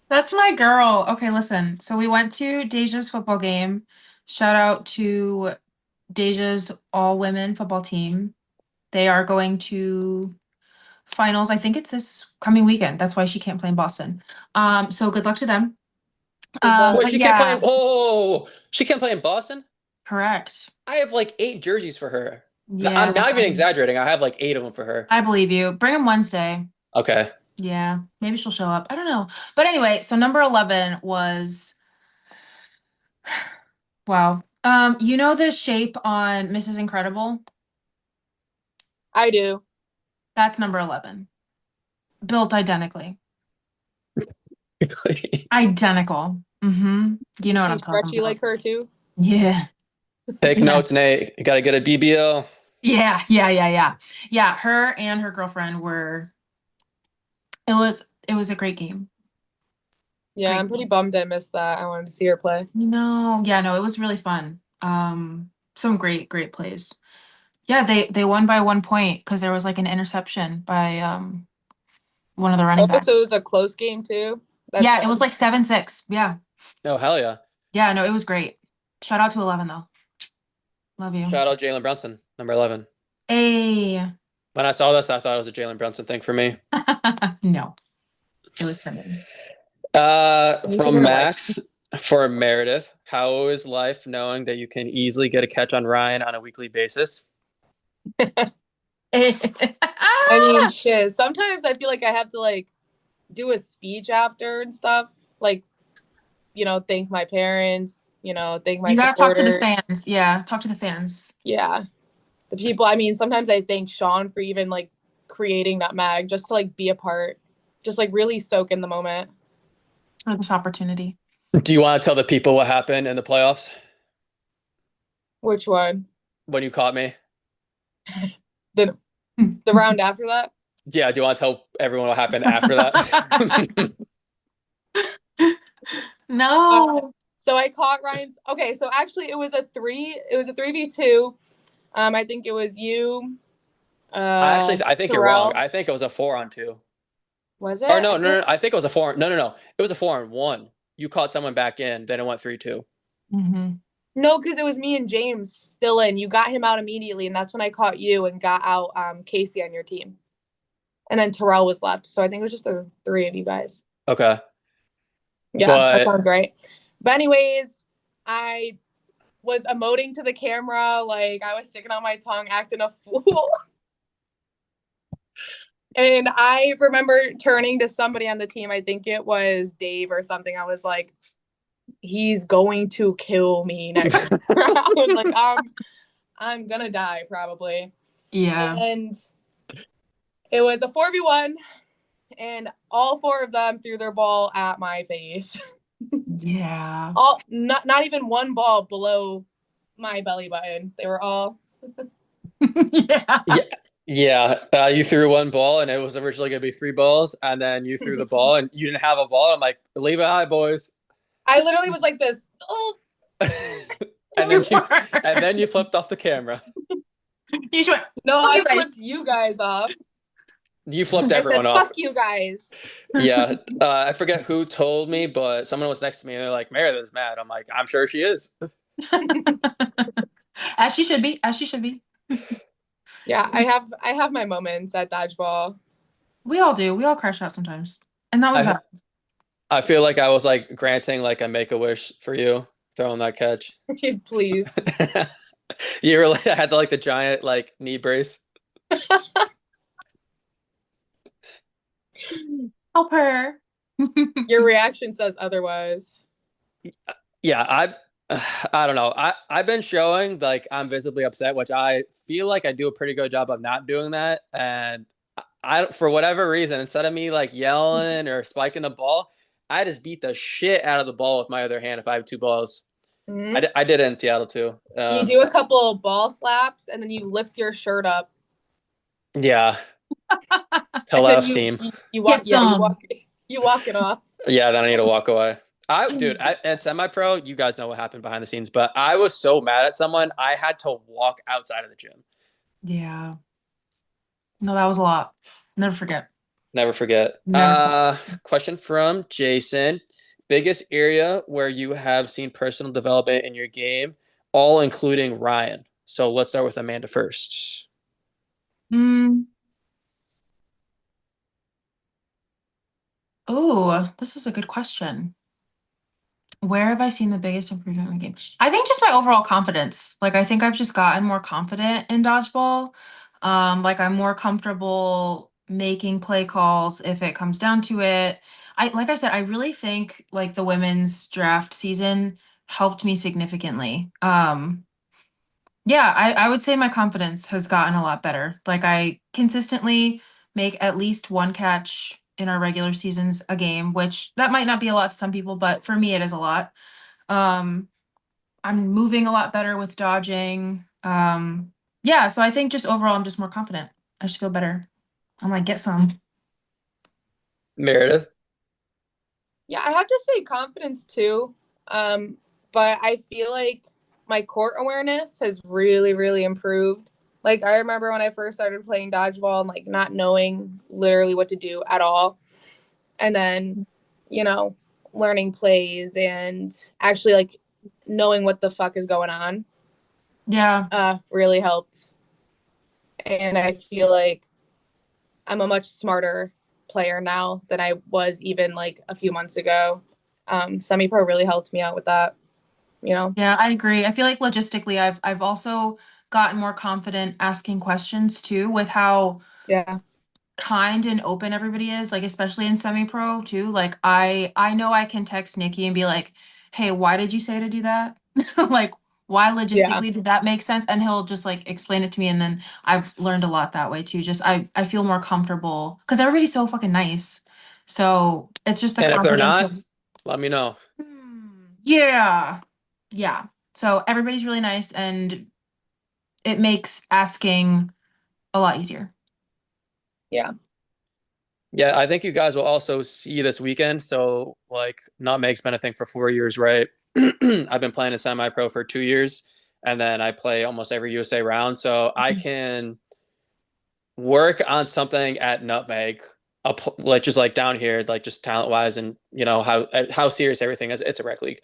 That's my girl. Okay, listen. So we went to Deja's football game. Shout out to Deja's all women football team. They are going to finals. I think it's this coming weekend. That's why she can't play in Boston. So good luck to them. Wait, But she can't play yeah, in. Oh, she can't play in Boston? correct. I have like 8 jerseys for her. Yeah, I'm not even exaggerating. I have like 8 of them for her. I believe you. Bring them Wednesday. Okay. Yeah, maybe she'll show up. I don't know. But anyway, so number 11 was wow. You know the shape on Mrs. Incredible? I do. That's number 11. Built identically. Identical. Mm-hmm. You know Is what she I'm talking stretchy about. like her too? Yeah. Take Yeah. notes, Nate. You got to get a BBL. Yeah. Yeah, her and her girlfriend were it was a great game. Yeah, Great I'm pretty game. bummed I missed that. I wanted to see her play. No, it was really fun. Some great plays. Yeah, they won by 1 point because there was like an interception by one of the running Oh, so it was backs. a close game too. That's Yeah, it fun. was like 7-6. Yeah. Oh, hell yeah. Yeah, no, it was great. Shout out to 11 though. Love you. Shout out Jalen Brunson, number 11. Hey. When I saw this, I thought it was a Jalen Brunson thing for me. No, it was for me. From Max, For Meredith, how is life knowing that you can easily get a catch on Ryan on a weekly basis? I mean, shit. Sometimes I feel like I have to like do a speech after and stuff. Like, thank my parents, thank my You gotta talk to the supporters. fans. Yeah, talk to the fans. Yeah. The people, I mean, sometimes I thank Sean for even like creating Nutmeg just to like be a part, just like really soak in the moment. For this opportunity. Do you want to tell the people what happened in the playoffs Which one? when you caught me? The the round after that? Yeah, do you want to tell everyone what happened after that? No. So I caught Ryan's. Okay, so actually it was a 3v2. I think it was you, I think you're wrong. Terrell. I think it was a 4-on-2. Was Or it? no, no, no. I think it was a four. No, no, no. It was a 4-on-1. You caught someone back in, then it went 3-2. No, because it was me and James still in. You got him out immediately, and that's when I caught you and got out Casey on your team. And then Terrell was left. So I think it was just the three of you guys. Okay. Yeah, that But sounds right. But anyways, I was emoting to the camera, like I was sticking out my tongue, acting a fool. And I remember turning to somebody on the team, I think it was Dave or something. I was like, he's going to kill me next round. Like I'm gonna die probably. Yeah. And it was a 4v1, and all four of them threw their ball at my face. Yeah. All not even one ball below my belly button. They were all Yeah. yeah, yeah. You threw one ball and it was originally going to be three balls, and then you threw the ball and you didn't have a ball. I'm like, leave it high, boys. I literally was like this. Oh, and You then you were. and then you flipped off the camera. You should. no, Fuck I you flipped guys. you guys off. You flipped I said, everyone off. fuck you guys. Yeah, I forget who told me, but someone was next to me and they're like, Meredith is mad. I'm like, I'm sure she is. As she should be. As she should be. Yeah, I have my moments at dodgeball. We all do. We all crash out sometimes. And that was I bad. I feel like I was like granting like a make a wish for you throwing that catch. Please. You were like, I had like the giant like knee brace. Help her. Your reaction says otherwise. Yeah, I don't know. I've been showing like I'm visibly upset, which I feel like I do a pretty good job of not doing that. And I for whatever reason, instead of me like yelling or spiking the ball, I just beat the shit out of the ball with my other hand if I have two balls. Mm-hmm. I did it in Seattle too. You do a couple ball slaps and then you lift your shirt up. Yeah, And tell then out you, steam. you, you walk Get yeah, some. you walk it off. Yeah, then I need to walk away. At semi-pro, you guys know what happened behind the scenes, but I was so mad at someone, I had to walk outside of the gym. Yeah. No, that was a lot. Never forget. Never forget. Never. Question from Jason. Biggest area where you have seen personal development in your game, all including Ryan. So let's start with Amanda first. Mm. Oh, this is a good question. Where have I seen the biggest improvement in my game? I think just my overall confidence. Like I think I've just gotten more confident in dodgeball. Like I'm more comfortable making play calls if it comes down to it. Like I said, I really think like the women's draft season helped me significantly. Yeah, I would say my confidence has gotten a lot better. Like I consistently make at least one catch in our regular seasons a game, which that might not be a lot to some people, but for me it is a lot. Um, I'm moving a lot better with dodging. Yeah, so I think just overall I'm just more confident. I just feel better. I'm like, get some. Meredith. Yeah, I have to say confidence too. But I feel like my court awareness has really, really improved. Like I remember when I first started playing dodgeball and like not knowing literally what to do at all. And then, you know, learning plays and actually like knowing what the fuck is going on Yeah. really helped. And I feel like I'm a much smarter player now than I was even like a few months ago. Semi-pro really helped me out with that, you know? Yeah, I agree. I feel like logistically, I've also gotten more confident asking questions too, with how Yeah. kind and open everybody is, like especially in semi-pro too. Like I know I can text Nikki and be like, "Hey, why did you say to do that?" Like, why Yeah. logistically did that make sense? And he'll just like explain it to me, and then I've learned a lot that way too. Just I feel more comfortable because everybody's so fucking nice. So it's just the And if they're confidence not, of, let me know. yeah, yeah. So everybody's really nice, and it makes asking a lot easier. Yeah. Yeah, I think you guys will also see this weekend. So, like, Nutmeg's been a thing for 4 years, right? I've been playing a semi-pro for 2 years, and then I play almost every USA round. So I can work on something at Nutmeg, like just like down here, like just talent-wise, and you know how serious everything is. It's a rec league.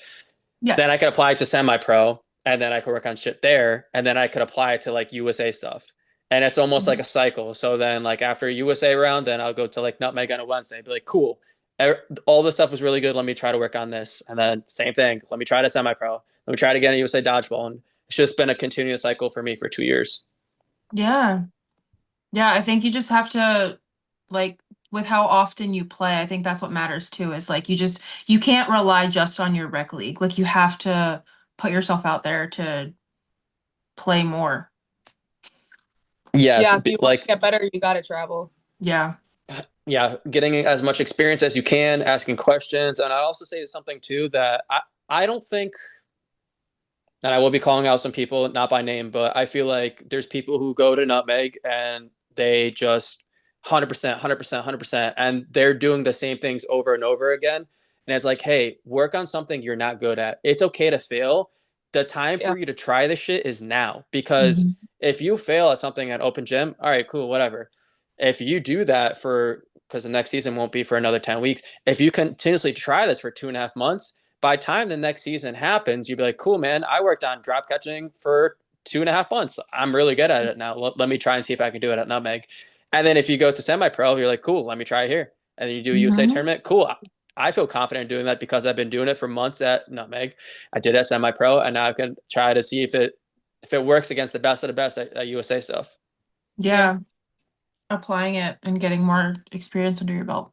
Yeah. Then I could apply it to semi-pro, and then I could work on shit there, and then I could apply it to like USA stuff. And it's almost like a cycle. So then, like after a USA round, then I'll go to like Nutmeg on a Wednesday, be like, cool, all this stuff was really good. Let me try to work on this, and then same thing. Let me try to semi-pro. Let me try to get a USA dodgeball, and it's just been a continuous cycle for me for 2 years. Yeah. Yeah, I think you just have to like with how often you play, I think that's what matters too, is like you can't rely just on your rec league. Like you have to put yourself out there to play more. Yes, Yeah. If you want to like get better, you got to travel. Yeah. yeah, getting as much experience as you can, asking questions, and I also say something too that I don't think, and I will be calling out some people, not by name, but I feel like there's people who go to Nutmeg and they just 100%, 100%, 100%, and they're doing the same things over and over again. And it's like, hey, work on something you're not good at. It's okay to fail. The time Yeah. for you to try this shit is now because Mhm. if you fail at something at open gym, all right, cool, whatever. If you do that for, because the next season won't be for another 10 weeks, if you continuously try this for 2.5 months, by the time the next season happens, you'd be like, cool, man, I worked on drop catching for 2.5 months. I'm really good at it now. Let me try and see if I can do it at Nutmeg. And then if you go to semi-pro, you're like, cool, let me try here. And then you do a USA Mhm. tournament. Cool. I feel confident doing that because I've been doing it for months at Nutmeg. I did at semi-pro, and now I can try to see if it works against the best of the best at USA stuff. Yeah. Yeah. Applying it and getting more experience under your belt.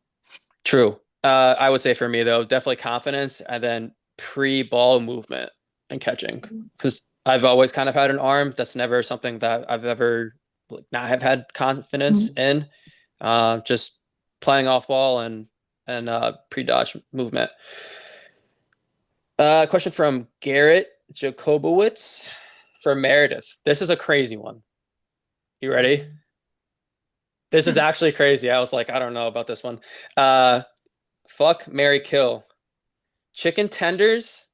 True. I would say for me though, definitely confidence and then pre-ball movement and catching because I've always kind of had an arm. That's never something that I've ever like, not have had confidence Mhm. in. Just playing off ball and pre-dodge movement. Question from Garrett Jacobowitz for Meredith. This is a crazy one. You ready? This is actually crazy. I was like, I don't know about this one. Uh, fuck, Mary, kill. Chicken tenders,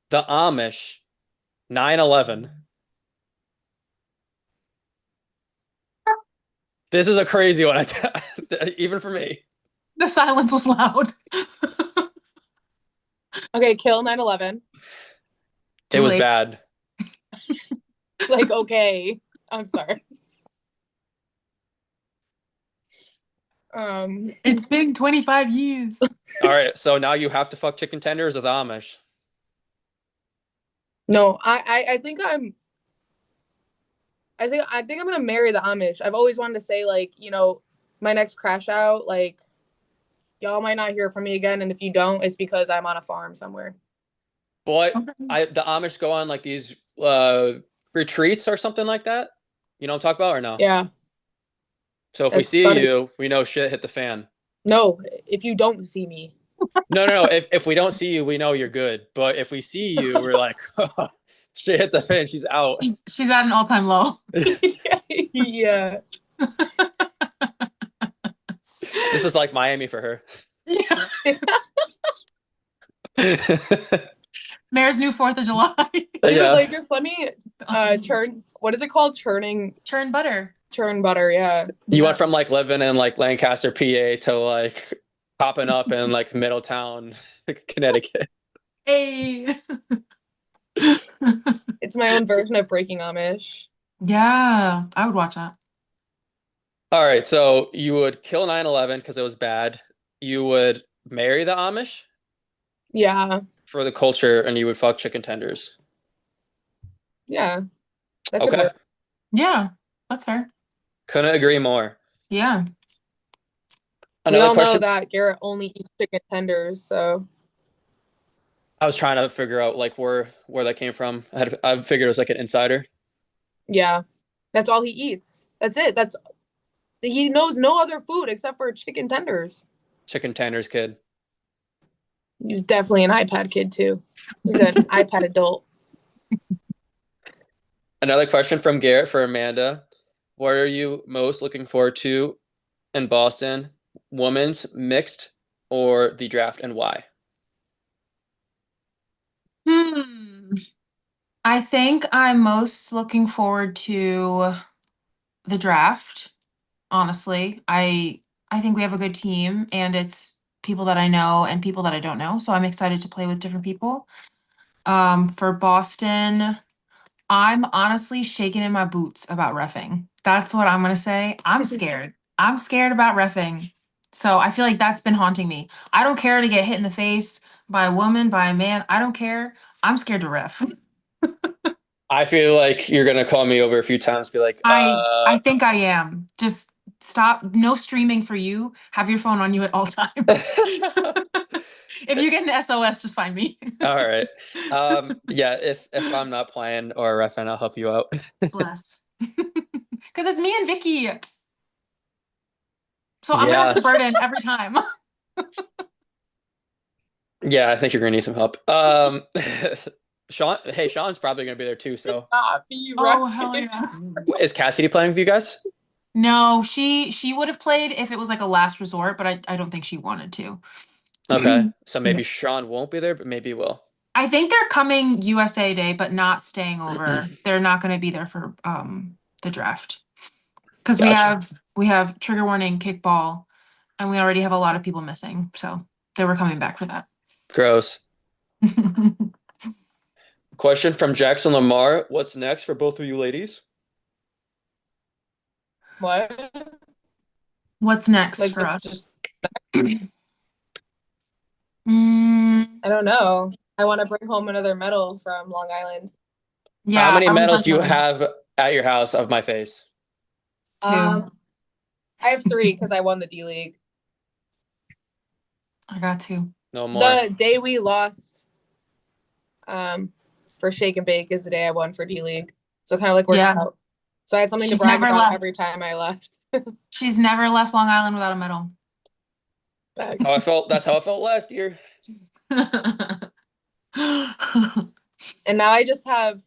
the Amish, 9/11. This is a crazy one, even for me. The silence was loud. Okay. Kill 9/11. It Too was late. bad. Like, okay. I'm sorry. Um, It's been 25 years. All right, so now you have to fuck chicken tenders with Amish. no, I think I'm gonna marry the Amish. I've always wanted to say like, my next crash out, like y'all might not hear from me again, and if you don't, it's because I'm on a farm somewhere. Well, Okay. the Amish go on like these retreats or something like that. You know what I'm talking about or no? Yeah, So if we that's see gotta be you, we know shit hit the fan. no. If you don't see me, No, no, no. If we don't see you, we know you're good. But if we see you, we're like, shit hit the fan. She's out. She's at an all-time low. yeah, This is like Miami for her. Yeah. Yeah. Mayor's new 4th of July. dude, like just let me churn. What is it called? Churn butter. Churn butter. Yeah, You went Yeah. from like living in like Lancaster, PA to like popping up in like Middletown, Connecticut. Hey. it's my own version of Breaking Amish. Yeah, I would watch that. All right, so you would kill 9/11 because it was bad. You would marry the Amish. Yeah. for the culture, and you would fuck chicken tenders. Yeah. That could Okay. work. Yeah, that's fair. Couldn't agree more. Yeah. We Another all know question. that Garrett only eats chicken tenders, so I was trying to figure out like where that came from. I figured it was like an insider. yeah. That's all he eats. That's it. That's he knows no other food except for chicken tenders. Chicken tenders kid. He's definitely an iPad kid too. He's an iPad adult. Another question from Garrett for Amanda. What are you most looking forward to in Boston? Women's, mixed, or the draft, and why? Hmm. I think I'm most looking forward to the draft, honestly. I think we have a good team and it's people that I know and people that I don't know. So I'm excited to play with different people. For Boston, I'm honestly shaking in my boots about reffing. That's what I'm gonna say. I'm scared. I'm scared about reffing. So I feel like that's been haunting me. I don't care to get hit in the face by a woman, by a man. I don't care. I'm scared to ref. I feel like you're gonna call me over a few times, be like, I think I am. Just stop. No streaming for you. Have your phone on you at all times. If you get an SOS, just find me. all right. Yeah, if I'm not playing or refing, I'll help you out. Bless. Because it's me and Vicky. So I'm gonna have Yeah. to burden every time. Yeah, I think you're gonna need some help. Sean, hey, Sean's probably gonna be there too. So, Not be Oh, right. hell yeah. is Cassidy playing with you guys? No, she would have played if it was like a last resort, but I don't think she wanted to. Okay, so Yeah. maybe Sean won't be there, but maybe he will. I think they're coming USA Day, but not staying over. They're not going to be there for the draft because Gotcha. we have trigger warning kickball, and we already have a lot of people missing, so they were coming back for that. Gross. Question from Jackson Lamar. What's next for both of you ladies? What? What's next Like for what's us? just Mm, I don't know. I want to bring home another medal from Long Island. How yeah, many I would medals like do you to have at your house of my face? too. I have three because I won the D League. I got to. No more. The day we lost for Shake and Bake is the day I won for D League. So it kind of like worked Yeah, out. So I had something to she's brag never about every left. time I left. She's never left Long Island without a medal. How I felt. That's how I felt last year. And now I just have,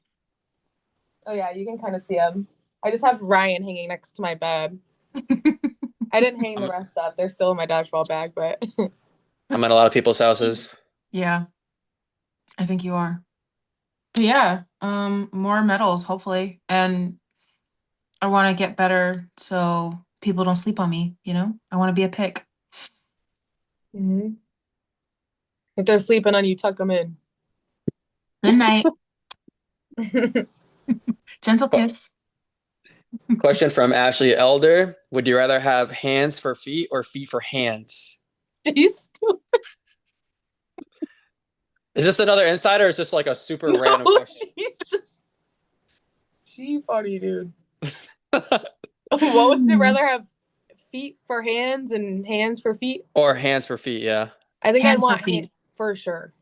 oh yeah, you can kind of see them. I just have Ryan hanging next to my bed. I didn't hang the I'm, rest up. They're still in my dodgeball bag, but I'm at a lot of people's houses. Yeah, I think you are. But yeah, more medals, hopefully. And I want to get better so people don't sleep on me, you know? I want to be a pick. Mhm. If they're sleeping on you, tuck them in. Good night. Gentle kiss. Question from Ashley Elder. Would you rather have hands for feet or feet for hands? She's still, Is this another insider or is this like a super random no, question? she's just, she funny, dude. What would you rather have feet for hands and hands for feet? Or hands for feet, yeah. I think I'd Hands for want hand feet. for sure.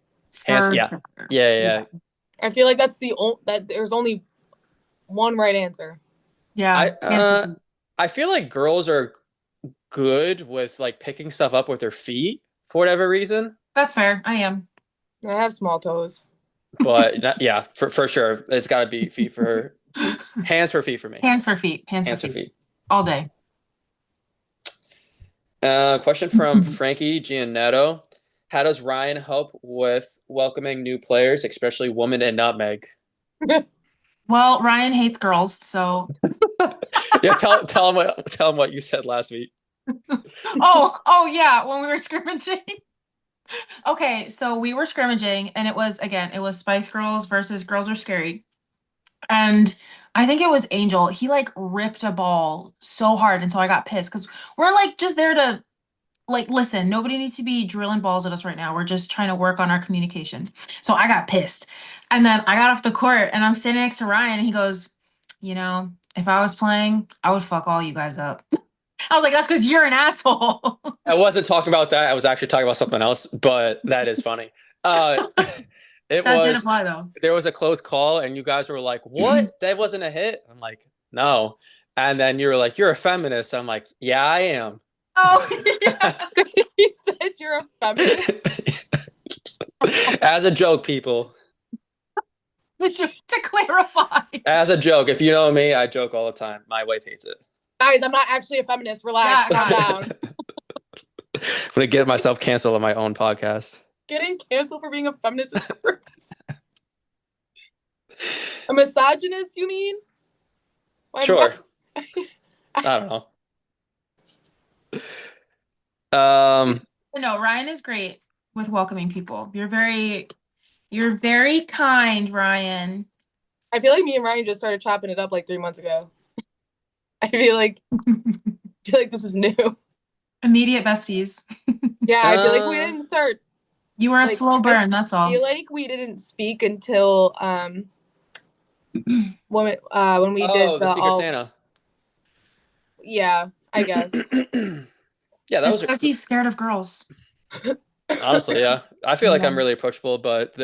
Hands, For yeah. sure. Yeah, yeah, Yeah. yeah. I feel like that's that there's only one right answer. I Yeah. Hands for feet. I feel like girls are good with like picking stuff up with their feet for whatever reason. That's fair. I am. I have small toes. But yeah, for sure. It's gotta be feet for hands for feet for me. Hands for feet. Hands for Hands for feet. feet. All day. Question from Frankie Giannetto. How does Ryan help with welcoming new players, especially woman and nutmeg? Well, Ryan hates girls, so Yeah, tell him what you said last week. oh yeah, when we were scrimmaging. Okay, so we were scrimmaging and it was Spice Girls versus Girls Are Scary. And I think it was Angel. He like ripped a ball so hard and so I got pissed because we're like just there to like, listen, nobody needs to be drilling balls at us right now. We're just trying to work on our communication. So I got pissed. And then I got off the court and I'm sitting next to Ryan and he goes, if I was playing, I would fuck all you guys up. I was like, that's because you're an asshole. I wasn't talking about that. I was actually talking about something else, but that is funny. Uh, it That did was apply though. there was a close call, and you guys were like, "What? That wasn't a hit." I'm like, "No," and then you were like, "You're a feminist." I'm like, "Yeah, I am." Oh, yeah. He said you're a feminist. As a joke, people. To clarify. As a joke. If you know me, I joke all the time. My wife hates it. Guys, I'm not actually a feminist. Relax, Yeah, calm down. I'm gonna get myself canceled on my own podcast. Getting canceled for being a feminist is the worst. A misogynist, you mean? Why Sure. I don't know. No, Ryan is great with welcoming people. You're very kind, Ryan. I feel like me and Ryan just started chopping it up like 3 months ago. I feel like this is new. Immediate besties. Yeah, I feel like we didn't start. You were a like, slow burn, that's all. I feel like we didn't speak until when we did the Secret Santa. Yeah, I guess. Yeah, that was because he's scared of girls. honestly, yeah. I feel like Yeah. I'm really approachable, but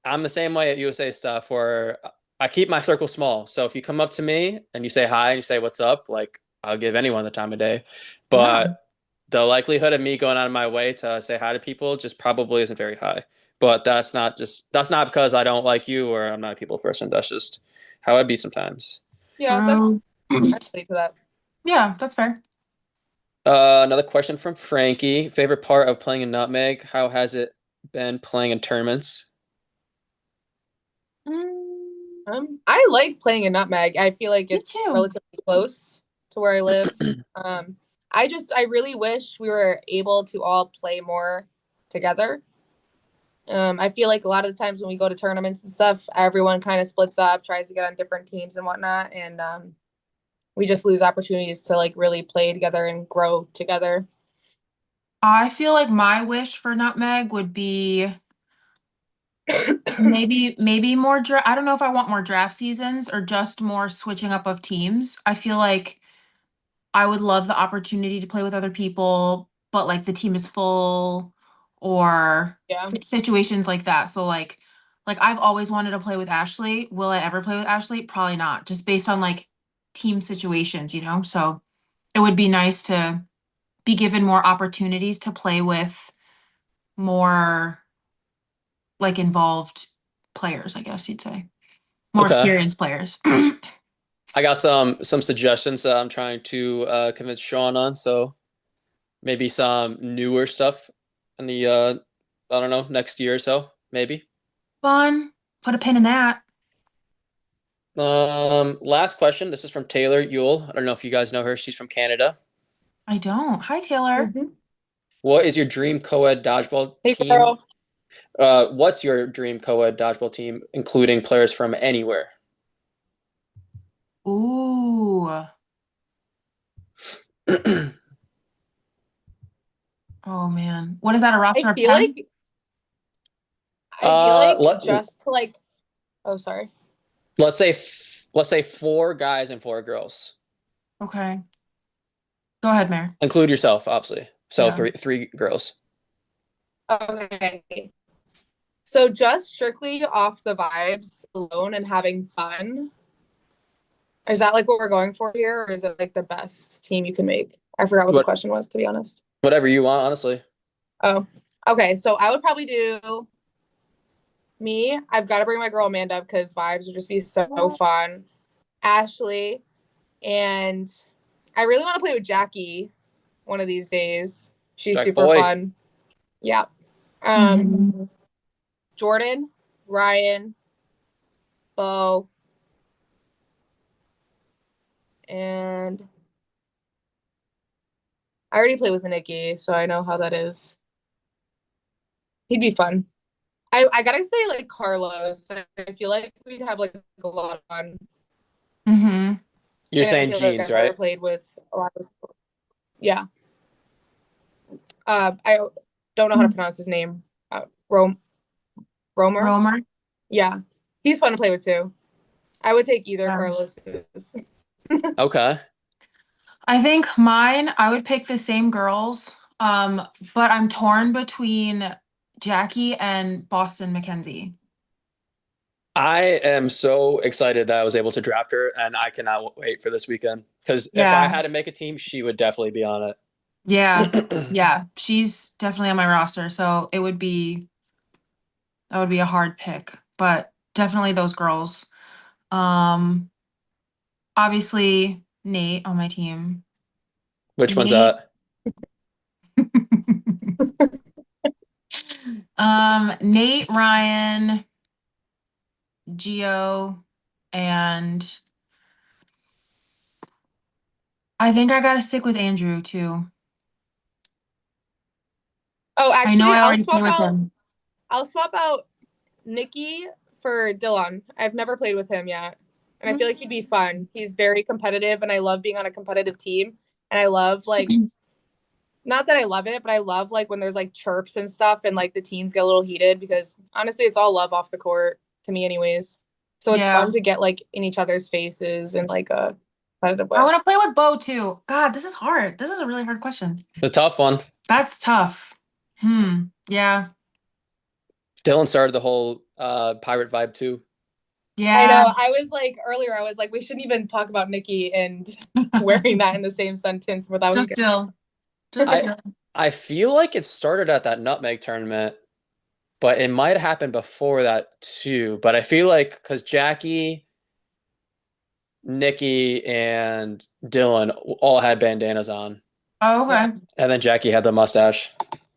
I'm the same way at USA stuff where I keep my circle small. So if you come up to me and you say hi and you say what's up, like I'll give anyone the time of day. But the likelihood of me going out of my way to say hi to people just probably isn't very high. But that's not because I don't like you or I'm not a people person. That's just how I'd be sometimes. Yeah, True. that's to that. Yeah, that's fair. Another question from Frankie. Favorite part of playing in Nutmeg? How has it been playing in tournaments? I like playing in Nutmeg. I feel like it's Me too. relatively close to where I live. I really wish we were able to all play more together. I feel like a lot of the times when we go to tournaments and stuff, everyone kind of splits up, tries to get on different teams and whatnot, and we just lose opportunities to like really play together and grow together. I feel like my wish for Nutmeg would be maybe more I don't know if I want more draft seasons or just more switching up of teams. I feel like I would love the opportunity to play with other people, but like the team is full or Yeah. situations like that. So like I've always wanted to play with Ashley. Will I ever play with Ashley? Probably not, just based on like team situations, So it would be nice to be given more opportunities to play with more like involved players, I guess you'd say. More Okay. experienced players. I got some suggestions that I'm trying to convince Sean on. So maybe some newer stuff in the I don't know, next year or so, maybe. Fun. Put a pin in that. Last question. This is from Taylor Yule. I don't know if you guys know her. She's from Canada. I don't. Hi, Taylor. Mm-hmm. What is your dream co-ed dodgeball Hey, team? girl. What's your dream co-ed dodgeball team, including players from anywhere? Ooh. Oh man. What is that, a roster I of feel 10? like just to like. Oh, sorry. Let's say 4 guys and 4 girls. Okay. Go ahead, Mare. Include yourself, obviously. So Yeah. three girls. Okay. So just strictly off the vibes alone and having fun. Is that like what we're going for here, or is it like the best team you can make? I forgot what the question was, to be honest. Whatever you want, honestly. Oh, okay. So I would probably do me. I've got to bring my girl Amanda because vibes would just be so fun. Ashley, and I really want to play with Jackie one of these days. She's super fun. Yeah. Jordan, Ryan, Bo, and I already played with Nikki, so I know how that is. He'd be fun. I gotta say, like, Carlos. I feel like we'd have like a lot of fun. You're saying Jeans, I've right? never played with a lot of people. Yeah. I don't know how to pronounce his name. Rom Romer. Romer. Yeah, he's fun to play with too. I would take either of Yeah. our lists. Okay. I think mine, I would pick the same girls. But I'm torn between Jackie and Boston McKenzie. I am so excited that I was able to draft her, and I cannot wait for this weekend. Because if I Yeah. had to make a team, she would definitely be on Yeah. it. Yeah. She's definitely on my roster, so that would be a hard pick, but definitely those girls. Um, Obviously Nate on my team. Which one's Nate. that? Nate, Ryan, Gio, and I think I gotta stick with Andrew too. Oh, I know actually, I already played with him. I'll swap out Nikki for Dylan. I've never played with him yet, and I feel like he'd be fun. He's very competitive, and I love being on a competitive team. And I love like, not that I love it, but I love like when there's like chirps and stuff, and like the teams get a little heated because honestly, it's all love off the court to me, anyways. So it's Yeah. fun to get like in each other's faces in like a competitive I way. want to play with Bo too. God, this is hard. This is a really hard question. The tough one. That's tough. Yeah. Dylan started the whole pirate vibe too. I Yeah. know. I was like earlier, I was like, we shouldn't even talk about Nikki and wearing that in the same sentence without Just still. Just I still. I feel like it started at that nutmeg tournament, but it might have happened before that too. But I feel like because Jackie, Nikki, and Dylan all had bandanas on, Oh, okay. and then Jackie had the mustache.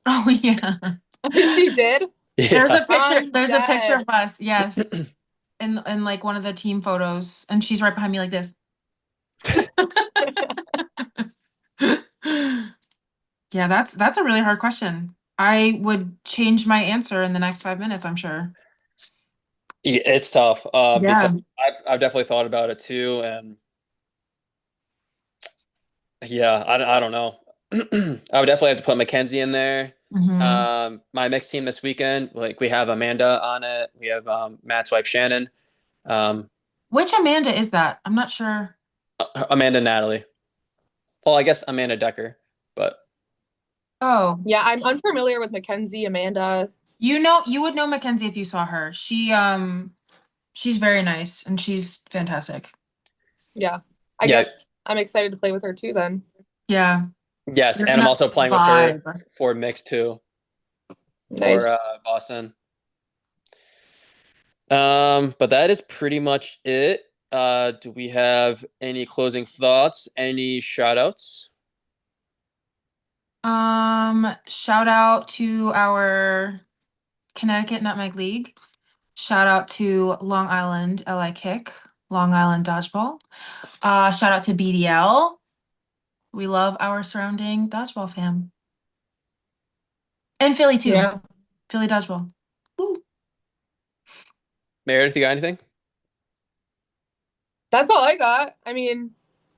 Oh yeah. She did. There's a Yeah. picture. I'm There's a picture dead. of us. Yes. In like one of the team photos, and she's right behind me like this. Yeah, that's a really hard question. I would change my answer in the next 5 minutes, I'm sure. Yeah, it's tough because Yeah. I've definitely thought about it too, and yeah, I don't know. I would definitely have to put Mackenzie in there. Hmm. My mixed team this weekend, like we have Amanda on it. We have Matt's wife Shannon, um, Which Amanda is that? I'm not sure. Amanda Natalie. Well, I guess Amanda Decker, but Oh, Yeah, I'm unfamiliar with Mackenzie, Amanda. you would know Mackenzie if you saw her. She's very nice and she's fantastic. Yeah, I yeah, guess I'm excited to play with her too then. Yeah. yes, You're and I'm gonna also playing with her vibe. for mixed too for Nice. Boston. But that is pretty much it. Do we have any closing thoughts? Any shout outs? Shout out to our Connecticut Nutmeg League. Shout out to Long Island LI Kick, Long Island Dodgeball. Shout out to BDL. We love our surrounding dodgeball fam. And Philly too. Yeah, Philly Dodgeball. Woo. Meredith, you got anything? that's all I got. I mean,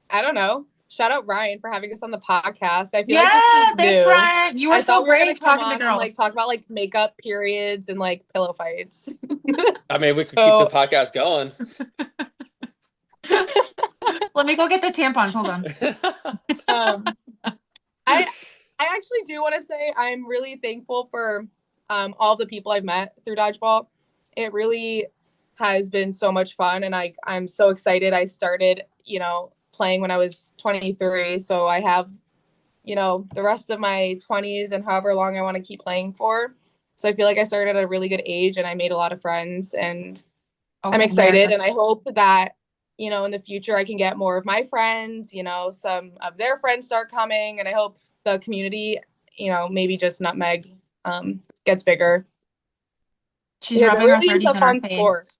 I don't know. Shout out Ryan for having us on the podcast. I feel like this Yeah, is thanks, new. Ryan. You were I so thought we were gonna brave come talking to on and like girls. talk about like makeup periods and like pillow fights. I mean, we could keep the So podcast going. Let me go get the tampons. Hold on. um I I actually do want to say I'm really thankful for all the people I've met through dodgeball. It really has been so much fun, and I'm so excited. I started, playing when I was 23, so I have, the rest of my 20s and however long I want to keep playing for. So I feel like I started at a really good age, and I made a lot of friends, and I'm Okay, excited, Meredith. and I hope that in the future I can get more of my friends, some of their friends start coming, and I hope the community, maybe just Nutmeg, gets bigger. She's Because it rubbing her really is 30s a in our fun sport. face.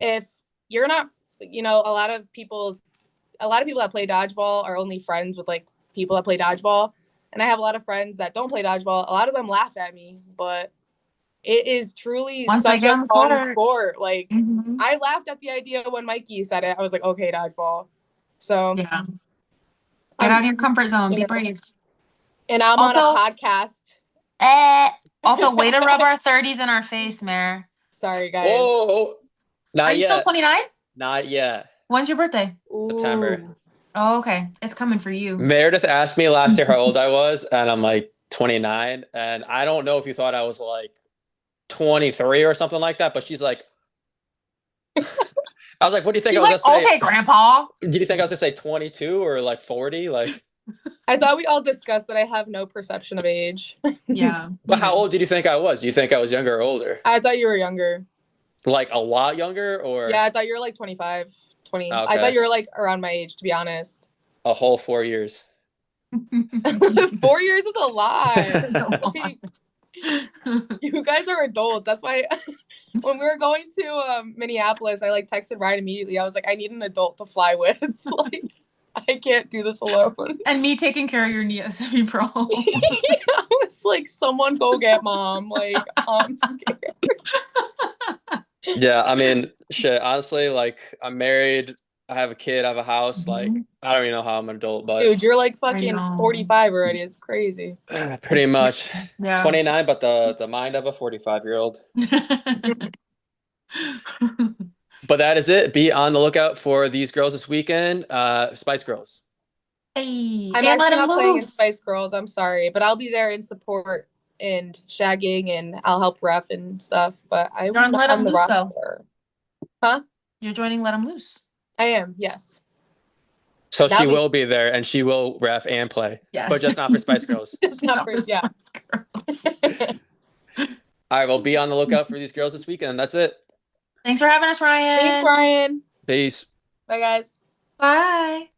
If you're not, a lot of people that play dodgeball are only friends with like people that play dodgeball, and I have a lot of friends that don't play dodgeball. A lot of them laugh at me, but it is truly Once I such get a on the fun court. sport. Like, Hmm. I laughed at the idea when Mikey said it. I was like, okay, dodgeball. So Yeah. Get I'm, out of your comfort zone. you Be know, brave. and I'm on a Also, podcast Also, way to rub our 30s in our face, Mare. Sorry, guys. Oh, Are not you still yet. 29? Not yet. When's your birthday? September. Ooh. Oh, okay. It's coming for you. Meredith asked me last year how old I was, and I'm like 29. And I don't know if you thought I was like 23 or something like that, but she's like, I was like, what do you think I You're was like, gonna say? okay, Grandpa. Did you think I was gonna say 22 or like 40? Like, I thought we all discussed that I have no perception of age. Yeah. but how old did you think I was? Do you think I was younger or older? I thought you were younger. Like a lot younger or Yeah, I thought you were like 25, 20. I okay. thought you were like around my age, to be honest. A whole 4 years. 4 years is a lot. It's a lot. Like, you guys are adults. That's why when we were going to Minneapolis, I like texted Ryan immediately. I was like, I need an adult to fly with. Like, I can't do this alone. And me taking care of your knee at semi-pro. I was like, someone go get mom. Like, I'm scared. Yeah, I mean, shit, honestly, like I'm married, I have a kid, I have a house, like I don't even know how I'm an adult, but Dude, you're like I fucking know. 45 already. It's crazy. pretty much Yeah. 29, but the mind of a 45-year-old. But that is it. Be on the lookout for these girls this weekend. Spice Girls. Hey, I'm and let actually him not playing in loose. Spice Girls. I'm sorry, but I'll be there in support and shagging, and I'll help ref and stuff. But I You're on will Let not 'Em on the Loose, though. roster. Huh? You're joining Let 'Em Loose. I am. Yes. So she That'll be- will be there and she will ref and play, Yes. but just not for Spice Girls. Just not for yeah. Spice Girls. All right, well, be on the lookout for these girls this weekend. That's it. Thanks for having us, Ryan. Thanks, Ryan. Peace. Bye, guys. Bye.